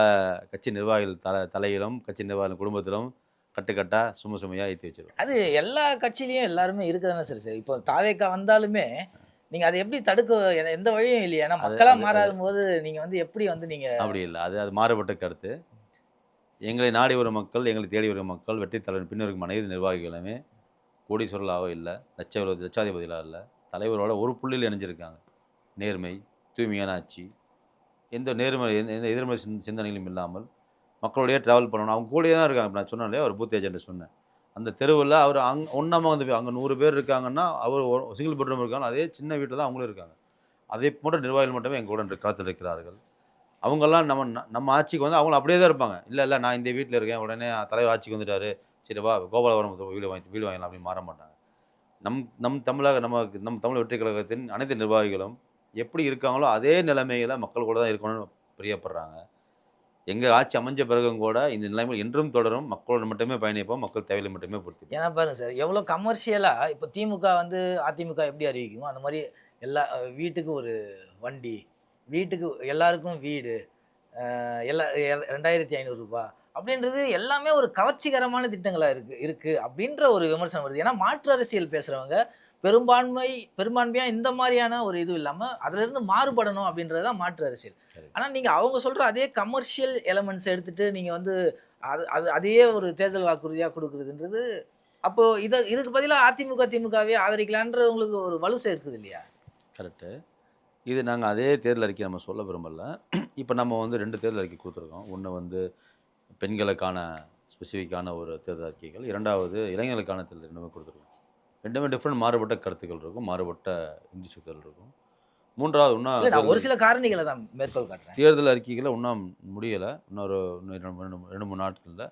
கட்சி நிர்வாகிகள் தலையிலும், கட்சி நிர்வாகிகள் குடும்பத்திலும் கட்டுக்கட்டா, சுமையா ஏத்தி வச்சிருக்கும். அது எல்லா கட்சியிலயும் எல்லாருமே இருக்க தானே சார் செய்யுது. இப்போ தாவேக்கா வந்தாலுமே, நீங்க அத எப்படி எந்த வழியும் இல்லையே. ஏன்னா அது மக்களா அது அது மாறாதபோது, நீங்க வந்து எப்படி வந்து நீங்க அப்படி இல்ல. அது மாறுபட்ட கருத்து. எங்களை நாடி வரும் மக்கள், எங்களை தேடி வரும் மக்கள், வெற்றி தலைவர் பின்னிருக்கும் அனைத்து நிர்வாகிகளுமே கோடீஸ்வரர்களாவோ இல்ல, லட்சாதிபதிகளா இல்ல. தலைவரோட ஒரு புள்ளியில இணைஞ்சிருக்காங்க. நேர்மை, தூய்மையான ஆட்சி, எந்த எதிர்மறை சிந்தனைகளும் இல்லாமல் மக்களோடயே டிராவல் பண்ணணும். அவங்க கூடயே தான் இருக்காங்க. இப்ப நான் சொன்னேன் இல்லையா, ஒரு பூத் ஏஜென்ட் சொன்னேன். அந்த தெருவுல அவரு ஒண்ணாம வந்து அங்க 100 பேர் இருக்காங்கன்னா, அவரு சிங்கிள் பெட்ரூம் இருக்காங்க. அதே சின்ன வீட்ல தான் அவங்களும் இருக்காங்க. அதே போன்ற நிர்வாகிகள் மட்டுமே எங்க கூட களத்தில் இருக்கிறார்கள். அவங்கலாம் நம்ம ஆட்சிக்கு வந்து அவங்களும் அப்படியே தான் இருப்பாங்க. இல்ல நான் இந்த வீட்ல இருக்கேன். உடனே தலைவர் ஆட்சிக்கு வந்துட்டாரு. சரி வா கோபாலபுரம் வீடு வாங்கிடலாம் அப்படின்னு மாற மாட்டாங்க. நம் நம் தமிழக நம்ம நம் தமிழ் வெற்றி கழகத்தின் அனைத்து நிர்வாகிகளும் எப்படி இருக்காங்களோ, அதே நிலைமையில மக்கள் கூட தான் இருக்கணும்னு பிரியப்படுறாங்க. எங்க ஆட்சி அமைஞ்ச பிறகும் கூட இந்த நிலைமை என்றும் தொடரும். மக்களோடு மட்டுமே பயணிப்போம். மக்கள் தேவைகளை மட்டுமே பூர்த்தி ஏன்னா பாருங்க சார், எவ்வளோ கமர்ஷியலா இப்போ திமுக வந்து அதிமுக எப்படி அறிவிக்குமோ, அந்த மாரி எல்லா வீட்டுக்கு ஒரு வண்டி, வீட்டுக்கு எல்லாருக்கும் வீடு, எல்லா ரூ. 2500 அப்படின்றது எல்லாமே ஒரு கவர்ச்சிகரமான திட்டங்களா இருக்கு அப்படின்ற ஒரு விமர்சனம் வருது. ஏன்னா மாற்று அரசியல் பேசுறவங்க பெரும்பான்மையா இந்த மாரியான ஒரு இது இல்லாம அதிலிருந்து மாறுபடணும் அப்படின்றது தான் மாற்று அரசியல். சரி. ஆனா நீங்க அவங்க சொல்ற அதே கமர்ஷியல் எலமெண்ட்ஸ் எடுத்துட்டு நீங்க வந்து அதையே ஒரு தேர்தல் வாக்குறுதியா குடுக்குறதுன்றது, அப்போ இதுக்கு பதிலா அதிமுக, திமுகவே ஆதரிக்கலான்ற உங்களுக்கு ஒரு வலு சேர்க்குது இல்லையா? கரெக்ட்டு. இது நாங்க அதே தேர்தல் அறிக்கை நம்ம சொல்ல விரும்பல. இப்ப நம்ம வந்து 2 தேர்தல் அறிக்கை குடுத்துருக்கோம். ஒண்ணு வந்து பெண்களுக்கான ஸ்பெசிஃபிக்கான ஒரு தேர்தல் அறிக்கைகள். 2வது இளைஞர்களுக்கான தேர்தல் 2மே குடுத்துருக்கோம். 2மே டிஃபரெண்ட் மாறுபட்ட கருத்துக்கள் இருக்கும். மாறுபட்ட இந்துசுக்கள் இருக்கும். 3வது இல்ல நான் ஒரு சில காரணிகள தான் மேற்கோள் காட்டுறேன். தேர்தல் அறிக்கைகள இன்னும் முடியல. இன்னும் 2, 3 நாட்கள்ல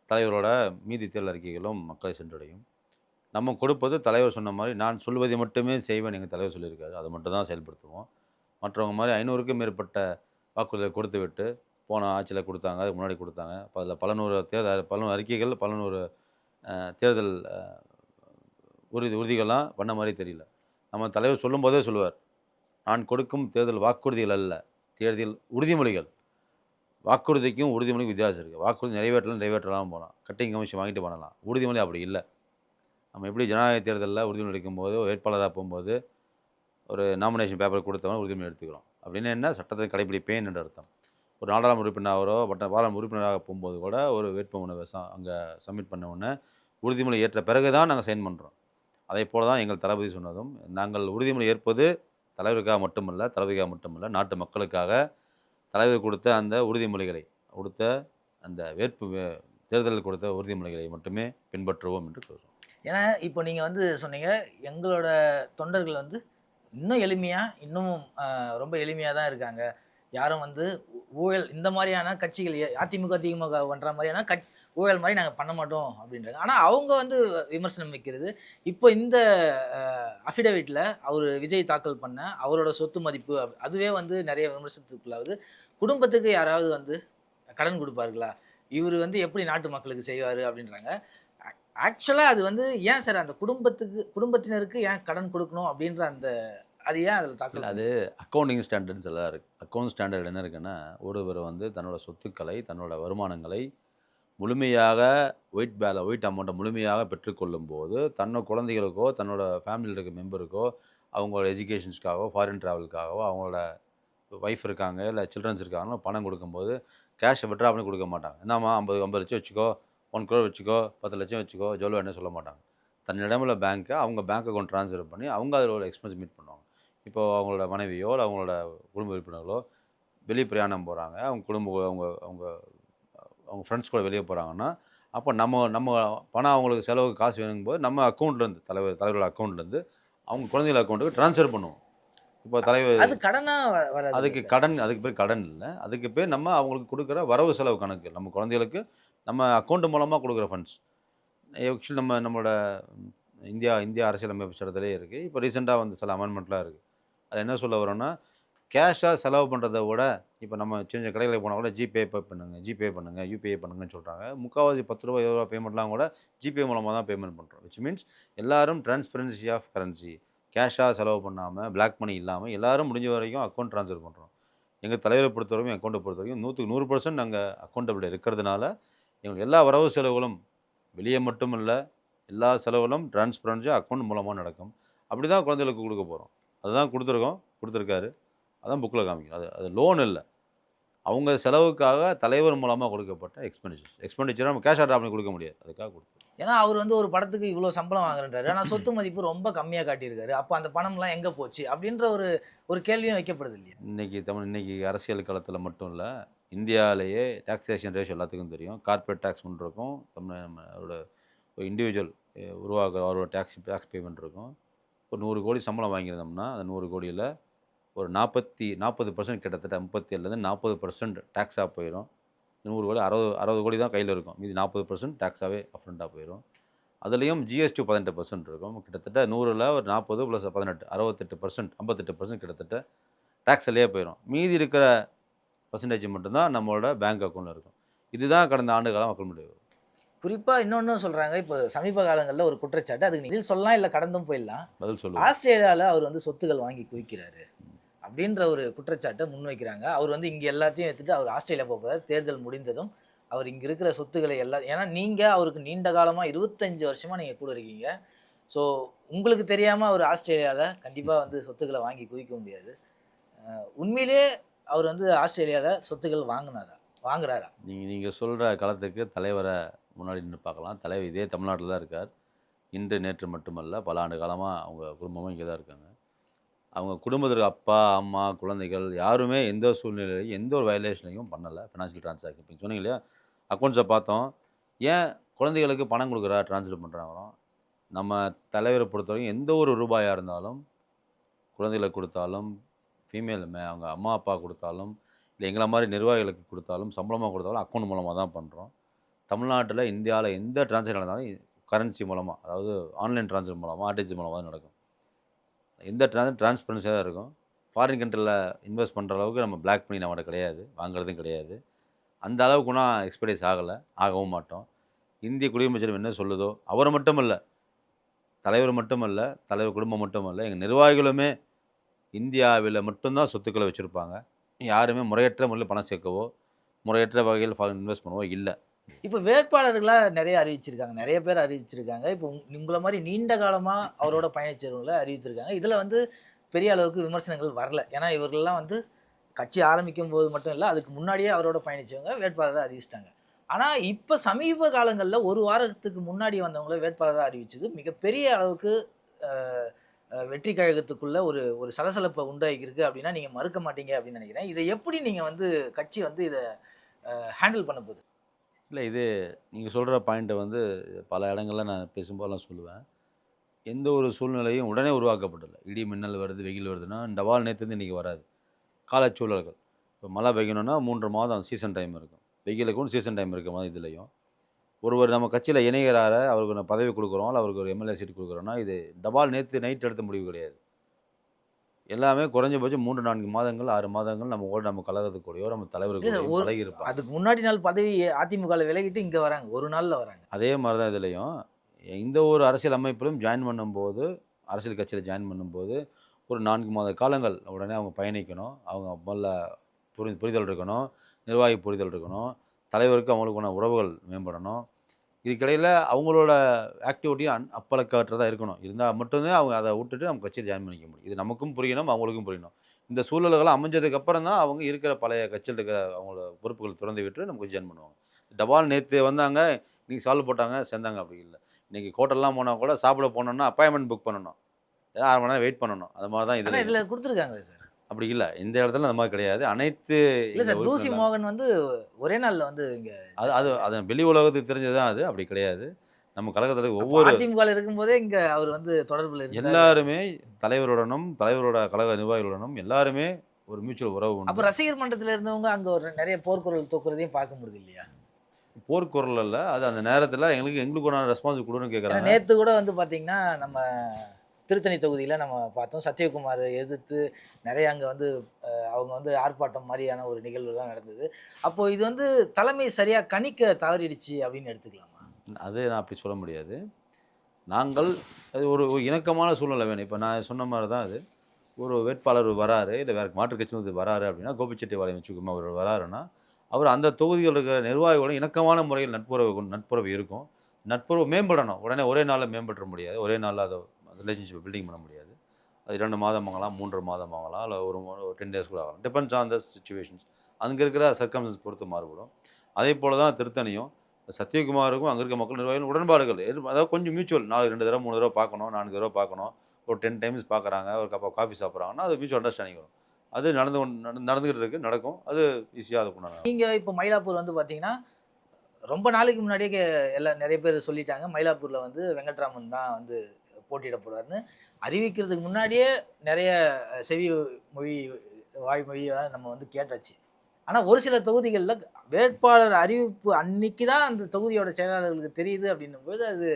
தலைவரோட மீதி தேர்தல் அறிக்கைகளும் மக்களை சென்றடையும். நம்ம கொடுப்பது தலைவர் சொன்ன மாரி, நான் சொல்வதை மட்டுமே செய்வேன் எங்க தலைவர் சொல்லியிருக்காரு. அத மட்டும் தான் செயல்படுத்துவோம். மற்றவங்க மாரி 500க்கும் மேற்பட்ட வாக்குறுதிகளை கொடுத்துவிட்டு, போன ஆட்சியில குடுத்தாங்க, அதுக்கு முன்னாடி குடுத்தாங்க. அதில பல நூறு அறிக்கைகள், பல நூறு தேர்தல் உறுதிகள்லாம் பண்ண மாரி தெரியல. நம்ம தலைவர் சொல்லும்போதே சொல்லுவார், "நான் கொடுக்கும் தேர்தல் வாக்குறுதிகள் அல்ல, தேர்தல் உறுதிமொழிகள்." வாக்குறுதிக்கும் உறுதிமொழிக்கும் வித்தியாசம் இருக்கு. வாக்குறுதி நிறைவேற்றலாம போலாம். கட்டிங் கமிஷன் வாங்கிட்டு பண்ணலாம். உறுதிமொழி அப்படி இல்ல. நம்ம எப்படி ஜனநாயக தேர்தலில் உறுதிமொழி எடுக்கும்போது வேட்பாளராக போகும்போது ஒரு நாமினேஷன் பேப்பர் கொடுத்தவங்க உறுதிமொழி எடுத்துக்கிறோம். அப்படின்னு என்ன சட்டத்தை கடைபிடிப்பேன் என்று அர்த்தம். ஒரு நாடாளுமன்ற உறுப்பினராகவோ பாராளுமன்ற உறுப்பினராக போகும்போது கூட ஒரு வேட்புமனுவை அங்கே சப்மிட் பண்ண உடனே உறுதிமொழி ஏற்ற பிறகு தான் நாங்கள் சைன் பண்ணுறோம். அதே போல தான் எங்கள் தளபதி சொன்னதும், நாங்கள் உறுதிமொழி ஏற்பது தலைவருக்காக மட்டுமல்ல, தளபதிக்காக மட்டுமல்ல, நாட்டு மக்களுக்காக தலைவர் கொடுத்த அந்த உறுதிமொழிகளை கொடுத்த அந்த தேர்தலில் கொடுத்த உறுதிமொழிகளை மட்டுமே பின்பற்றுவோம் என்று கூறுகிறோம். ஏன்னா இப்போ நீங்கள் வந்து சொன்னீங்க எங்களோட தொண்டர்கள் வந்து இன்னும் எளிமையாக இன்னும் ரொம்ப எளிமையாக தான் இருக்காங்க. யாரும் வந்து ஊழல் இந்த மாதிரியான கட்சிகள் அதிமுக திமுக பண்ணுற மாதிரியான ஊழல் மாதிரி நாங்கள் பண்ண மாட்டோம் அப்படின்றாங்க. ஆனால் அவங்க வந்து விமர்சனம் வைக்கிறது இப்போ இந்த அஃபிடவிட்டில் அவர் விஜய் தாக்கல் பண்ண அவரோட சொத்து மதிப்பு அதுவே வந்து நிறைய விமர்சனத்துக்குள்ளாவது. குடும்பத்துக்கு யாராவது வந்து கடன் கொடுப்பார்களா, இவர் வந்து எப்படி நாட்டு மக்களுக்கு செய்வார் அப்படின்றாங்க. ஆக்சுவலாக அது வந்து ஏன் சார் அந்த குடும்பத்தினருக்கு ஏன் கடன் கொடுக்கணும் அப்படின்ற அந்த அது ஏன் அதில் தாக்கல்? அது அக்கௌண்டிங் ஸ்டாண்டர்ட்ஸ் எல்லாம் இருக்குது. அக்கௌண்ட் ஸ்டாண்டர்ட் என்ன இருக்குன்னா, ஒருவர் வந்து தன்னோட சொத்துக்களை தன்னோட வருமானங்களை முழுமையாக ஒயிட் அமௌண்ட்டை முழுமையாக பெற்றுக்கொள்ளும் போது தன்னோட குழந்தைகளுக்கோ தன்னோட ஃபேமிலியில் இருக்க மெம்பருக்கோ அவங்களோட எஜுகேஷன்ஸ்க்காகவோ ஃபாரின் ட்ராவலுக்காகவோ அவங்களோட ஒய்ஃப் இருக்காங்க இல்லை சில்ட்ரன்ஸ் இருக்காங்கன்னா பணம் கொடுக்கும்போது கேஷை விட்ரா பண்ணி கொடுக்க மாட்டாங்க. என்னம்மா 50 லட்சம் வச்சுக்கோ, 1 crore வச்சுக்கோ, 10 லட்சம் வச்சுக்கோ, ஜொல்லோ என்ன சொல்ல மாட்டாங்க. தன்னிடமுள்ள பேங்க்கை அவங்க பேங்க் அக்கௌண்ட் ட்ரான்ஸ்ஃபர் பண்ணி அவங்க அதில் ஒரு எக்ஸ்பென்ஸ் மீட் பண்ணுவாங்க. இப்போது அவங்களோட மனைவியோ இல்லை அவங்களோட குடும்ப உறுப்பினர்களோ வெளி பிரயாணம் போகிறாங்க, அவங்க அவங்க அவங்க ஃப்ரெண்ட்ஸ் கூட வெளியே போகிறாங்கன்னா, அப்போ நம்ம பணம் அவங்களுக்கு செலவுக்கு காசு வேணுங்கும்போது நம்ம அக்கௌண்ட்லேருந்து தலைவரோட அக்கௌண்ட்லேருந்து அவங்க குழந்தைகள் அக்கௌண்ட்டுக்கு ட்ரான்ஸ்ஃபர் பண்ணுவோம். இப்போ தலைவர் அது கடனா வராது. அதுக்கு பேர் கடன் இல்லை. அதுக்கு பேர் நம்ம அவங்களுக்கு கொடுக்குற வரவு செலவு கணக்கு. நம்ம குழந்தைகளுக்கு நம்ம அக்கௌண்ட் மூலமாக கொடுக்குற ஃபண்ட்ஸ். ஆக்சுவலி நம்மளோட இந்தியா அரசியலமைப்பு சட்டத்திலே இருக்குது. இப்போ ரீசெண்டாக வந்து சில அமெண்ட்மெண்ட்லாம் இருக்குது. அது என்ன சொல்ல வரோன்னா, கேஷாக செலவு பண்ணுறத விட இப்போ நம்ம சின்ன கடைகளுக்கு போனால் கூட ஜிபே பண்ணுங்கள், யூபிஐ பண்ணுங்கன்னு சொல்கிறாங்க. முக்கால்வாசி ₹10 ₹20 பேமெண்ட்லாம் கூட ஜிபே மூலமாக தான் பேமெண்ட் பண்ணுறோம். விச் மீன்ஸ் எல்லாரும் டிரான்ஸ்பரன்சி ஆஃப் கரன்சி. கேஷாக செலவு பண்ணாமல், பிளாக் மணி இல்லாமல் எல்லாரும் முடிஞ்ச வரைக்கும் அக்கௌண்ட் ட்ரான்ஸ்ஃபர் பண்ணுறோம். எங்கள் தலைவரை பொறுத்தவரைக்கும், என் அக்கௌண்ட்டை பொறுத்தவரைக்கும் 100க்கு 100% நாங்கள் அக்கௌண்டபிள் இருக்கிறதுனால, எங்களுக்கு எல்லா வரவு செலவுகளும் வெளியே மட்டும் இல்லை, எல்லா செலவுகளும் டிரான்ஸ்பரன்ஸியாக அக்கௌண்ட் மூலமாக நடக்கும். அப்படி தான் குழந்தைகளுக்கு கொடுக்க போகிறோம். அதுதான் கொடுத்துருக்காரு. அதான் புக்கில் காமிக்கும். அது லோன் இல்லை. அவங்க செலவுக்காக தலைவர் மூலமாக கொடுக்கப்பட்ட எக்ஸ்பெண்டிச்சர் நம்ம கேஷ் ட்ரா பண்ணி கொடுக்க முடியாது. அதுக்காக கொடுத்தோம். ஏன்னா அவர் வந்து ஒரு படத்துக்கு இவ்வளோ சம்பளம் வாங்குறாரு, ஆனால் சொத்து மதிப்பு ரொம்ப கம்மியாக காட்டியிருக்காரு. அப்போ அந்த பணம்லாம் எங்கே போச்சு அப்படின்ற ஒரு கேள்வியும் வைக்கப்படுது இல்லையா? இன்னைக்கு அரசியல் களத்தில் மட்டும் இல்லை, இந்தியாவிலேயே டாக்ஸேஷன் ரேஷியோ எல்லாத்துக்கும் தெரியும். கார்பரேட் டேக்ஸ் ஒன்று இருக்கும், நம்மளோட ஒரு இண்டிவிஜுவல் உருவாக்குற அவரோட டேக்ஸ் பேமெண்ட் இருக்கும். ஒரு 100 கோடி சம்பளம் வாங்கியிருந்தோம்னா அந்த 100 கோடியில் ஒரு 40% கிட்டத்தட்ட 37லேருந்து 40% டேக்ஸாக போயிடும். 100 கோடி 60 கோடி தான் கையில் இருக்கும். மீதி 40% டேக்ஸாகவே அப்ரண்ட்டாக போயிடும். அதுலேயும் ஜிஎஸ்டி 18% இருக்கும். கிட்டத்தட்ட 100ல் ஒரு 40 + 18 68%, 58% கிட்டத்தட்ட டேக்ஸ்லேயே போயிடும். மீதி இருக்கிற பர்சன்டேஜ் மட்டும்தான் நம்மளோட பேங்க் அக்கௌண்ட்டில் இருக்கும். இதுதான் கடந்த ஆண்டு காலம் மக்கள் முடிவு. குறிப்பாக இன்னொன்று சொல்கிறாங்க, இப்போ சமீப காலங்களில் ஒரு குற்றச்சாட்டு, அதுக்கு பதில் சொல்லலாம் இல்லை கடந்தும் போயிடலாம். பதில் சொல்லுவோம். ஆஸ்திரேலியாவில் அவர் வந்து சொத்துக்கள் வாங்கி குவிக்கிறாரு அப்படின்ற ஒரு குற்றச்சாட்டை முன்வைக்கிறாங்க. அவர் வந்து இங்கே எல்லாத்தையும் எடுத்துகிட்டு அவர் ஆஸ்திரேலியா போகிறார். தேர்தல் முடிந்ததும் அவர் இங்கே இருக்கிற சொத்துக்களை எல்லாம், ஏன்னா நீங்கள் அவருக்கு நீண்ட காலமாக 25 வருஷமாக நீங்கள் கூட இருக்கீங்க. ஸோ உங்களுக்கு தெரியாமல் அவர் ஆஸ்திரேலியாவில் கண்டிப்பாக வந்து சொத்துக்களை வாங்கி குவிக்க முடியாது. உண்மையிலே அவர் வந்து ஆஸ்திரேலியாவில் சொத்துக்கள் வாங்குறாரா? நீங்கள் சொல்கிற காலத்துக்கு தலைவரை முன்னாடி நின்று பார்க்கலாம். தலைவர் இதே தமிழ்நாட்டில் தான் இருக்கார். இன்று நேற்று மட்டுமல்ல, பல ஆண்டு காலமாக அவங்க குடும்பமும் இங்கே தான் இருக்காங்க. அவங்க குடும்பத்தில் அப்பா, அம்மா, குழந்தைகள் யாருமே எந்த சூழ்நிலையிலையும் எந்த ஒரு வயலேஷனையும் பண்ணலை. ஃபினான்ஷியல் ட்ரான்சாக்ஷன் இப்போ சொன்னீங்க இல்லையா, அக்கௌண்ட்ஸை பார்த்தோம். ஏன் குழந்தைகளுக்கு பணம் கொடுக்குறா, ட்ரான்ஸ்ஃபர் பண்ணுறாங்களோ? நம்ம தலைவரை பொறுத்தவரைக்கும் எந்த ஒரு ரூபாயாக இருந்தாலும், குழந்தைகளுக்கு கொடுத்தாலும், அவங்க அம்மா அப்பா கொடுத்தாலும், இல்லை எங்களை மாதிரி நிர்வாகிகளுக்கு கொடுத்தாலும், சம்பளமாக கொடுத்தாலும் அக்கௌண்ட் மூலமாக தான் பண்ணுறோம். தமிழ்நாட்டில் இந்தியாவில் எந்த ட்ரான்சாக்ஷன் நடந்தாலும் கரன்சி மூலமாக, அதாவது ஆன்லைன் ட்ரான்ஸ்ஃபர் மூலமாக, ஆர்டிஜி மூலமாக தான் நடக்கும். எந்த டிரான்ஸ்பரன்சியாக தான் இருக்கும். ஃபாரின் கண்ட்ரியில் இன்வெஸ்ட் பண்ணுற அளவுக்கு நம்ம பிளாக் பண்ணி நம்மகிட்ட கிடையாது, வாங்குறதும் கிடையாது. அந்த அளவுக்குனா எக்ஸ்பீரியன்ஸ் ஆகவும் மாட்டோம். இந்திய குடியரசு என்ன சொல்லுதோ அவரை மட்டும் இல்லை, தலைவர் மட்டுமல்ல, தலைவர் குடும்பம் மட்டுமல்ல, எங்கள் நிர்வாகிகளுமே இந்தியாவில் மட்டும்தான் சொத்துக்களை வச்சுருப்பாங்க. யாருமே முறையற்ற முறையில் பணம் சேர்க்கவோ, முறையற்ற வகையில் இன்வெஸ்ட் பண்ணவோ இல்லை. இப்போ வேட்பாளர்களா நெறைய அறிவிச்சிருக்காங்க. நெறைய பேர் அறிவிச்சிருக்காங்க. இப்போ உங்கள மாரி நீண்ட காலமா அவரோட பயணிச்சவங்கள அறிவிச்சிருக்காங்க. இதுல வந்து பெரிய அளவுக்கு விமர்சனங்கள் வரல. ஏன்னா இவர்கள்லாம் வந்து கட்சி ஆரம்பிக்கும்போது மட்டும் இல்ல, அதுக்கு முன்னாடியே அவரோட பயணிச்சவங்க வேட்பாளரா அறிவிச்சுட்டாங்க. ஆனா இப்ப சமீப காலங்கள்ல 1 வாரத்துக்கு முன்னாடி வந்தவங்கள வேட்பாளரா அறிவிச்சது மிகப்பெரிய அளவுக்கு அ வெற்றி கழகத்துக்குள்ள ஒரு ஒரு சலசலப்ப உண்டாக்கியிருக்கு அப்டின்னா, நீங்க மறுக்க மாட்டீங்க அப்டின்னு நெனைக்கிறேன். இத எப்படி நீங்க வந்து கட்சி வந்து இத ஹேண்டில் பண்ண போகுது? இல்ல இது நீங்க சொல்ற பாயிண்ட்ட வந்து பல இடங்கள்ல நான் பேசும்போதெல்லாம் சொல்லுவேன். எந்த ஒரு சூழ்நிலையும் உடனே உருவாக்கப்படல. இடி, மின்னல் வருது, வெயில் வருதுன்னா, இந்த வால் நேத்துலருந்து இன்னைக்கு வராது. காலச்சூழல்கள். இப்போ மழை பெய்யணும்னா 3 மாதம் சீசன் டைம் இருக்கும். வெயிலுக்கும் சீசன் டைம் இருக்க மாரி இதுலயும். ஒருவர் நம்ம கட்சியில இணைகிறாரு, அவருக்கு நான் பதவி குடுக்குறோம், இல்ல அவருக்கு ஒரு எம்எல்ஏ சீட் குடுக்குறோம்னா, இது டபால் நேத்து நைட் எடுத்த முடிவு கிடையாது. எல்லாமே குறைஞ்சபட்சம் 3, 4 மாதங்கள், 6 மாதங்கள் நம்ம கூட நம்ம கழகத்து கூடயோ, நம்ம தலைவர் இல்ல கூடயும் ஒரு பழகியிருப்பாங்க. அதுக்கு முன்னாடி நாள் பதவி அதிமுகல விலகிட்டு இங்க வராங்க. ஒரு நாள்ல வராங்க. அதே மாரி தான் இதுலயும். இந்த ஒரு அரசியல் அமைப்பிலும் ஜாயின் பண்ணும்போது, அரசியல் கட்சியில ஜாயின் பண்ணும்போது, ஒரு 4 மாத காலங்கள் உடனே அவங்க பயணிக்கணும். அவங்க முதல்ல புரிதல் இருக்கணும். நிர்வாகி புரிதல் இருக்கணும். தலைவருக்கு அவங்களுக்கான உறவுகள் மேம்படணும். இதுக்கிடையில அவங்களோட ஆக்டிவிட்டி அப்பழுக்கற்றதா இருக்கணும். இருந்தா மட்டும் தான் அவங்க அத வுட்டுட்டு நம்ம கட்சியில ஜாயின் பண்ணிக்க முடியும். இது நமக்கும் புரியணும், அவங்களுக்கும் புரியணும். இந்த சூழல்கள் அமைஞ்சதுக்கு அப்புறம் தான் அவங்க இருக்கிற பழைய கட்சியில இருக்கிற அவங்களோட பொறுப்புகள் துறந்து விட்டு நம்ம கட்சி ஜாயின் பண்ணுவாங்க. டபால் நேத்து வந்தாங்க, இன்னைக்கு சால்வ் போட்டாங்க, சேர்ந்தாங்க அப்படி இல்ல. இன்னைக்கு ஹோட்டல்லாம் போனா கூட சாப்பிட போனோம்னா அப்பாயின்ட்மென்ட் புக் பண்ணணும். ஏன்னா 1/2 மணி நேரம் வெயிட் பண்ணணும். அது மாரி தான் ஆனா இதுலயும். இதுல குடுத்துருக்காங்களே சார். அப்படி இல்ல. இந்த இடத்துல அந்த மாரி கிடையாது. அனைத்து இல்ல எங்க சார் தூசி உறுப்பினர்கள் மோகன் வந்து ஒரே நாள்ல வந்து இங்க அது அது அது வெளி உலகத்துக்கு தெரிஞ்சது தான் அது. அப்படி கிடையாது. நம்ம கழகத்துல அப்ப ஒவ்வொரு அதிமுகல இருக்கும்போதே இங்க அவர் வந்து தொடர்புல இருந்தாரு எல்லாருமே அப்படின்னு. தலைவருடனும், தலைவரோட கழக நிர்வாகிகளுடனும் எல்லாருமே ஒரு மியூச்சுவல் உறவு அப்ப உண்டு. ரசிகர் மன்றத்துல இருந்தவங்க அங்க ஒரு நெறைய போர்க்குரல் தூக்குறதையும் பார்க்க முடியுது இல்லையா? போர்க்குரல் அல்ல. அது அந்த நேரத்துல எங்களுக்கு உண்டான ரெஸ்பான்ஸ் குடுன்னு ஏன்னா கேட்கறாங்க. நேத்து கூட வந்து பார்த்தீங்கன்னா, நம்ம திருத்தணி தொகுதியில நம்ம பார்த்தோம். சத்யகுமார எதிர்த்து நெறைய அங்க வந்து அவங்க வந்து ஆர்ப்பாட்டம் மாரியான ஒரு நிகழ்வுலாம் நடந்தது. அப்போ இது வந்து தலைமை சரியா கணிக்க தவறிடுச்சு அப்படின்னு எடுத்துக்கலாமா? அது நான் அப்படி சொல்ல முடியாது. நாங்கள் அது ஒரு ஒரு இணக்கமான சூழ்நிலை வேணும். இப்ப நான் சொன்ன மாரி தான் அது. ஒரு வேட்பாளர் வராரு, இல்ல வேற மாற்றுக் கட்சியிலிருந்து வராரு அப்படின்னா, கோபிச்செட்டிப்பாளையம் வச்சுக்கோமே அவர் வராருன்னா, அவர் அந்த தொகுதியில் இருக்கிற நிர்வாகிகளோட இணக்கமான முறையில் நட்புறவு இருக்கும். நட்புறவு மேம்படணும். உடனே ஒரே நாள்ல மேம்பட்டுற முடியாது. ஒரே நாள்ல அத ரிலேஷன்ஷிப் பில்டிங் பண்ண முடியாது. அது 2 மாதம் ஆகலாம், 3 மாதம் ஆகலாம், இல்ல ஒரு 10 டேஸ் கூட ஆகலாம். Depends on the situations. அங்க இருக்கிற சர்க்கம்ஸ்டன்ஸ் பொறுத்து மாறுபடும். அதேபோல தான் திருத்தணியும். சத்யகுமாருக்கும் அங்க இருக்க மக்கள் நிர்வாகிகள் உடன்பாடுகள் அதாவது கொஞ்சம் மியூச்சுவல். நாளைக்கு 2 தடவ, 3 தடவ பார்க்கணும், 4 தடவ பார்க்கணும். ஒரு 10 டைம்ஸ் பார்க்குறாங்க. ஒரு கப் ஆஃப் காஃபி சாப்பிடுறாங்கன்னா, அது மியூச்சுவல் அண்டர்ஸ்டாண்டிங் வரும். அது நடந்துகிட்டு இருக்கு. நடக்கும். அது ஈஸியா அதுக்குண்டான நீங்க இப்ப மயிலாப்பூர் வந்து பார்த்தீங்கன்னா, ரொம்ப நாளைக்கு முன்னாடியே எல்லாம் நெறைய பேர் சொல்லிட்டாங்க. மயிலாப்பூர்ல வந்து வெங்கட்ராமன் தான் வந்து போட்டியிட போறாருன்னு. அறிவிக்கிறதுக்கு முன்னாடியே நெறைய செவி மொழி, வாய்மொழியா நம்ம வந்து கேட்டாச்சு. ஆனா ஒரு சில தொகுதிகள்ல வேட்பாளர் அறிவிப்பு அன்னைக்கு தான் அந்த தொகுதியோட செயலாளர்களுக்கு தெரியுது அப்படின்னும்போது, அது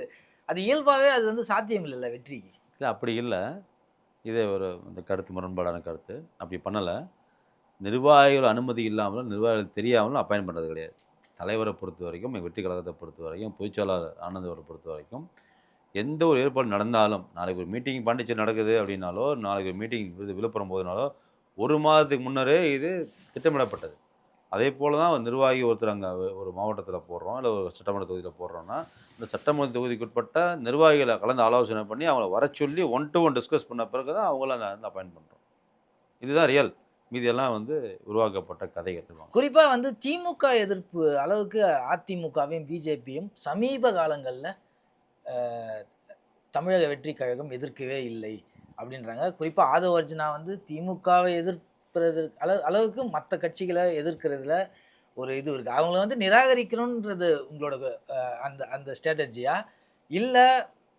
அது இயல்பாவே அது வந்து சாத்தியம் இல்லல்ல வெற்றிக்கு. இல்ல அப்படி இல்ல. இது ஒரு இந்த கருத்து முரண்பாடான கருத்து. அப்படி பண்ணல. நிர்வாகிகள் அனுமதி இல்லாமலும், நிர்வாகிகளுக்கு தெரியாமலும் அப்பாயின்ட் பண்றது கிடையாது. தலைவர பொறுத்தவரைக்கும், எங்க வெற்றி கழகத்த பொறுத்தவரைக்கும், பொதுச்செயலாளர் ஆனந்த் அவர பொறுத்தவரைக்கும், எந்த ஒரு ஏற்பாடு நடந்தாலும், நாளைக்கு ஒரு மீட்டிங் பாண்டிச்சேரி நடக்குது அப்படின்னாலோ, நாளைக்கு ஒரு மீட்டிங் விழுப்புரம் போகுதுனாலோ, 1 மாதத்துக்கு முன்னரே இது திட்டமிடப்பட்டது. அதேபோல தான் நிர்வாகி ஒருத்தர் அங்க ஒரு மாவட்டத்தில போடுறோம், இல்ல ஒரு சட்டமன்ற தொகுதியில போடுறோம்னா, இந்த சட்டமன்ற தொகுதிக்குட்பட்ட நிர்வாகிகள கலந்து ஆலோசனை பண்ணி, அவங்கள வரச் சொல்லி ஒன் டூ ஒன் டிஸ்கஸ் பண்ண பிறகு தான் அவங்கள அங்க வந்து அப்பாயிண்ட் பண்றோம். இதுதான் ரியல். மீதியெல்லாம் வந்து உருவாக்கப்பட்ட கதைகள். குறிப்பா வந்து திமுக எதிர்ப்பு அளவுக்கு அதிமுகவையும், பிஜேபியும் சமீப காலங்கள்ல அ தமிழக வெற்றி கழகம் எதிர்க்கவே இல்லை அப்படின்றாங்க. குறிப்பா ஆதவ அர்ஜுனா வந்து திமுகவை எதிர்ப்பது அளவுக்கு மத்த கட்சிகள எதிர்க்கிறதுல ஒரு இது இருக்கு. அவங்கள வந்து நிராகரிக்கணும்ன்றது உங்களோட அந்த அந்த ஸ்ட்ராட்டஜியா? இல்ல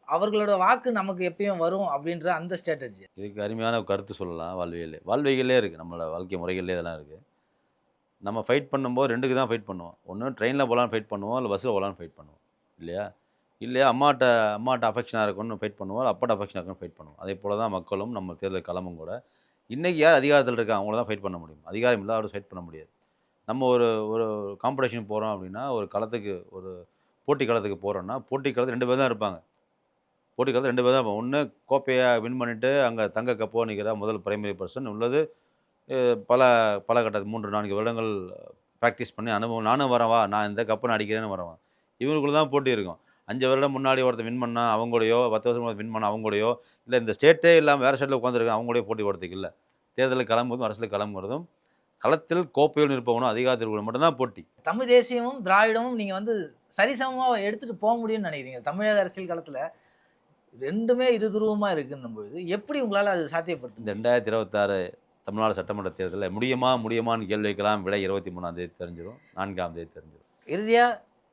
அவர்களோட வாக்கு நமக்கு எப்பயும் வரும் அப்படின்ற அந்த ஸ்ட்ராட்டஜியா? இதுக்கு அருமையான ஒரு கருத்து சொல்லலாம் வாழ்வியல்லே. வாழ்வியல்லே இருக்கு. நம்மளோட வாழ்க்கை முறைகள்லே இதெல்லாம் இருக்கு. நம்ம ஃபைட் பண்ணும்போது 2க்கு தான் ஃபைட் பண்ணுவோம். ஒண்ணு ட்ரெயின்ல போலான்னு ஃபைட் பண்ணுவோம். இல்ல பஸ்ல போலான்னு ஃபைட் பண்ணுவோம். இல்லையா? இல்லையா அம்மாட்ட அம்மாட்ட அஃபெக்ஷனா இருக்கணும்னு ஃபைட் பண்ணுவோம். இல்ல அப்பாட்ட அஃபெக்ஷனா இருக்கணும்னு ஃபைட் பண்ணுவோம். அதேபோல தான் மக்களும் நம்ம தேர்தல் களமும் கூட. இன்னைக்கு யார் அதிகாரத்தில இருக்காங்க? அவங்கள தான் ஃபைட் பண்ண முடியும். அதிகாரம் இல்லாதவர ஃபைட் பண்ண முடியாது. நம்ம ஒரு ஒரு காம்படிஷன் போறோம் அப்படின்னா, ஒரு களத்துக்கு ஒரு போட்டி களத்துக்கு போறோம்னா, போட்டி களத்துல 2 பேர் தான் இருப்பாங்க. போட்டி களத்துல 2 பேர் தான் இருப்பாங்க. ஒண்ணு கோப்பைய வின் பண்ணிட்டு அங்க தங்க கப்போட நிக்கிற முதல் பிரைமரி பெர்சன். உள்ளது பல பல கட்ட 3, 4 வருடங்கள் ப்ராக்டிஸ் பண்ணி அனுபவம் நானும் வரேன் வா, நான் இந்த கப்பு நான் அடிக்கிறேன்னு வரேன். இவங்களுக்குள்ள தான் போட்டி இருக்கும். 5 வருடம் முன்னாடி ஒருத்தன் வின் பண்ணா அவங்க கூடயோ, 10 வருஷம் முன்னாடி வின் பண்ணா அவங்க கூடயோ, இல்ல இந்த ஸ்டேட்டே இல்லாம வேற ஸ்டேட்ல உட்கார்ந்திருக்கான் அவங்க கூடயோ போட்டி போடுறதுக்கு இல்ல. தேர்தலுக்கு கிளம்புவதும், அரசியலுக்கு கிளம்புறதும், களத்தில் கோப்பையோடு நிற்பவனும், அதிகாரத்தில் மட்டும் தான் போட்டி. தமிழ் தேசியமும் திராவிடமும் நீங்க வந்து சரிசமமா எடுத்துட்டு போக முடியும்னு நினைக்கிறீங்க? தமிழக அரசியல் களத்துல 2மே இருதுருவமா இருக்குன்னும்பொழுது, எப்படி உங்களால அது சாத்தியப்படுத்த இந்த முடியும்? 2026 தமிழ்நாடு சட்டமன்ற தேர்தல்ல முடியுமான்னு கேள்வி வைக்கலாம். விடை 23ஆம் தேதி தெரிஞ்சிரும். 4ஆம் தேதி தெரிஞ்சிரும். இறுதியா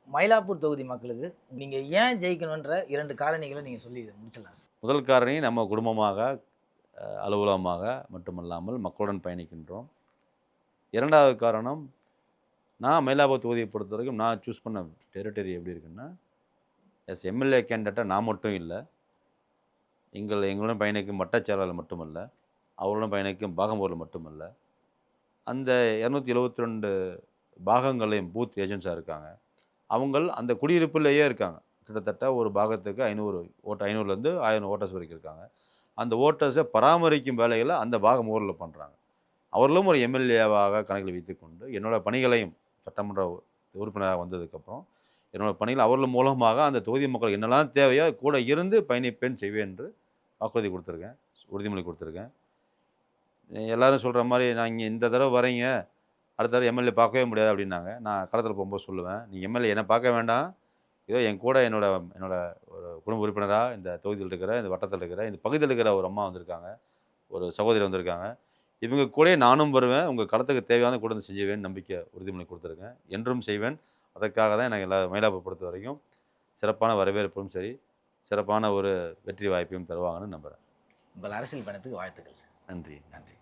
மயிலாப்பூர் தொகுதி மக்களுக்கு நீங்க ஏன் ஜெயிக்கணுன்ற 2 காரணிகள நீங்க சொல்லி இத முடிச்சிடலாம் சார். முதல் காரணி நம்ம குடும்பமாக, அலுவலகமாக மட்டுமல்லாமல் மக்களுடன் பயணிக்கின்றோம். 2வது காரணம், நான் மயிலாப்பூர் தொகுதியை பொறுத்தவரைக்கும் நான் சூஸ் பண்ண டெரிட்டரி எப்படி இருக்குன்னா, எம்எல்ஏ கேண்டிடேட்டா நான் மட்டும் இல்ல. எங்களுடன் பயணிக்கும் வட்டச் செயலாளர் மட்டுமல்ல, அவருடன் பயணிக்கும் பாகம்பூரில் மட்டுமல்ல, அந்த 272 பாகங்களையும் பூத் ஏஜென்ட்ஸா இருக்காங்க. அவங்கள் அந்த குடியிருப்புலயே இருக்காங்க. கிட்டத்தட்ட ஒரு பாகத்துக்கு 500லேருந்து 1000 ஓட்டர்ஸ் வரைக்கும் இருக்காங்க. அந்த ஓட்டர்ஸை பராமரிக்கும் வேலைகளை அந்த பாகம் ஊரில் பண்ணுறாங்க. அவர்களும் ஒரு எம்எல்ஏவாக கணக்கில் வைத்துக்கொண்டு என்னோட பணிகளையும் சட்டமன்ற உறுப்பினராக வந்ததுக்கப்புறம் என்னோட பணிகள் அவர்கள் மூலமாக அந்த தொகுதி மக்களுக்கு என்னெல்லாம் தேவையோ கூட இருந்து பயணிப்பேன் செய்வேன் என்று வாக்குறுதி கொடுத்துருக்கேன், உறுதிமொழி கொடுத்துருக்கேன். எல்லாரும் சொல்கிற மாதிரி நான் இங்கே இந்த தடவை வரீங்க, அடுத்த தடவை எம்எல்ஏ பார்க்கவே முடியாது அப்படின்னாங்க. நான் களத்தில் போகும்போது சொல்லுவேன், நீ எம்எல்ஏ என்னை பார்க்க வேண்டாம், ஏதோ என் கூட என்னோட ஒரு குடும்ப உறுப்பினராக இந்த தொகுதியில் இருக்கிற, இந்த வட்டத்தில் இருக்கிற, இந்த பகுதியில் இருக்கிற ஒரு அம்மா வந்திருக்காங்க, ஒரு சகோதரி வந்திருக்காங்க. இவங்க கூடயே நானும் வருவேன், உங்கள் களத்துக்கு தேவையான கூட வந்து செஞ்சுவேன் நம்பிக்கை உறுதிமொழி கொடுத்துருக்கேன். என்றும் செய்வேன். அதற்காக தான் எனக்கு மயிலாப்பூர் பொறுத்த வரைக்கும் சிறப்பான வரவேற்பும் சரி, சிறப்பான ஒரு வெற்றி வாய்ப்பையும் தருவாங்கன்னு நம்புகிறேன். உங்கள் அரசியல் பயணத்துக்கு வாழ்த்துக்கள் சார். நன்றி. நன்றி.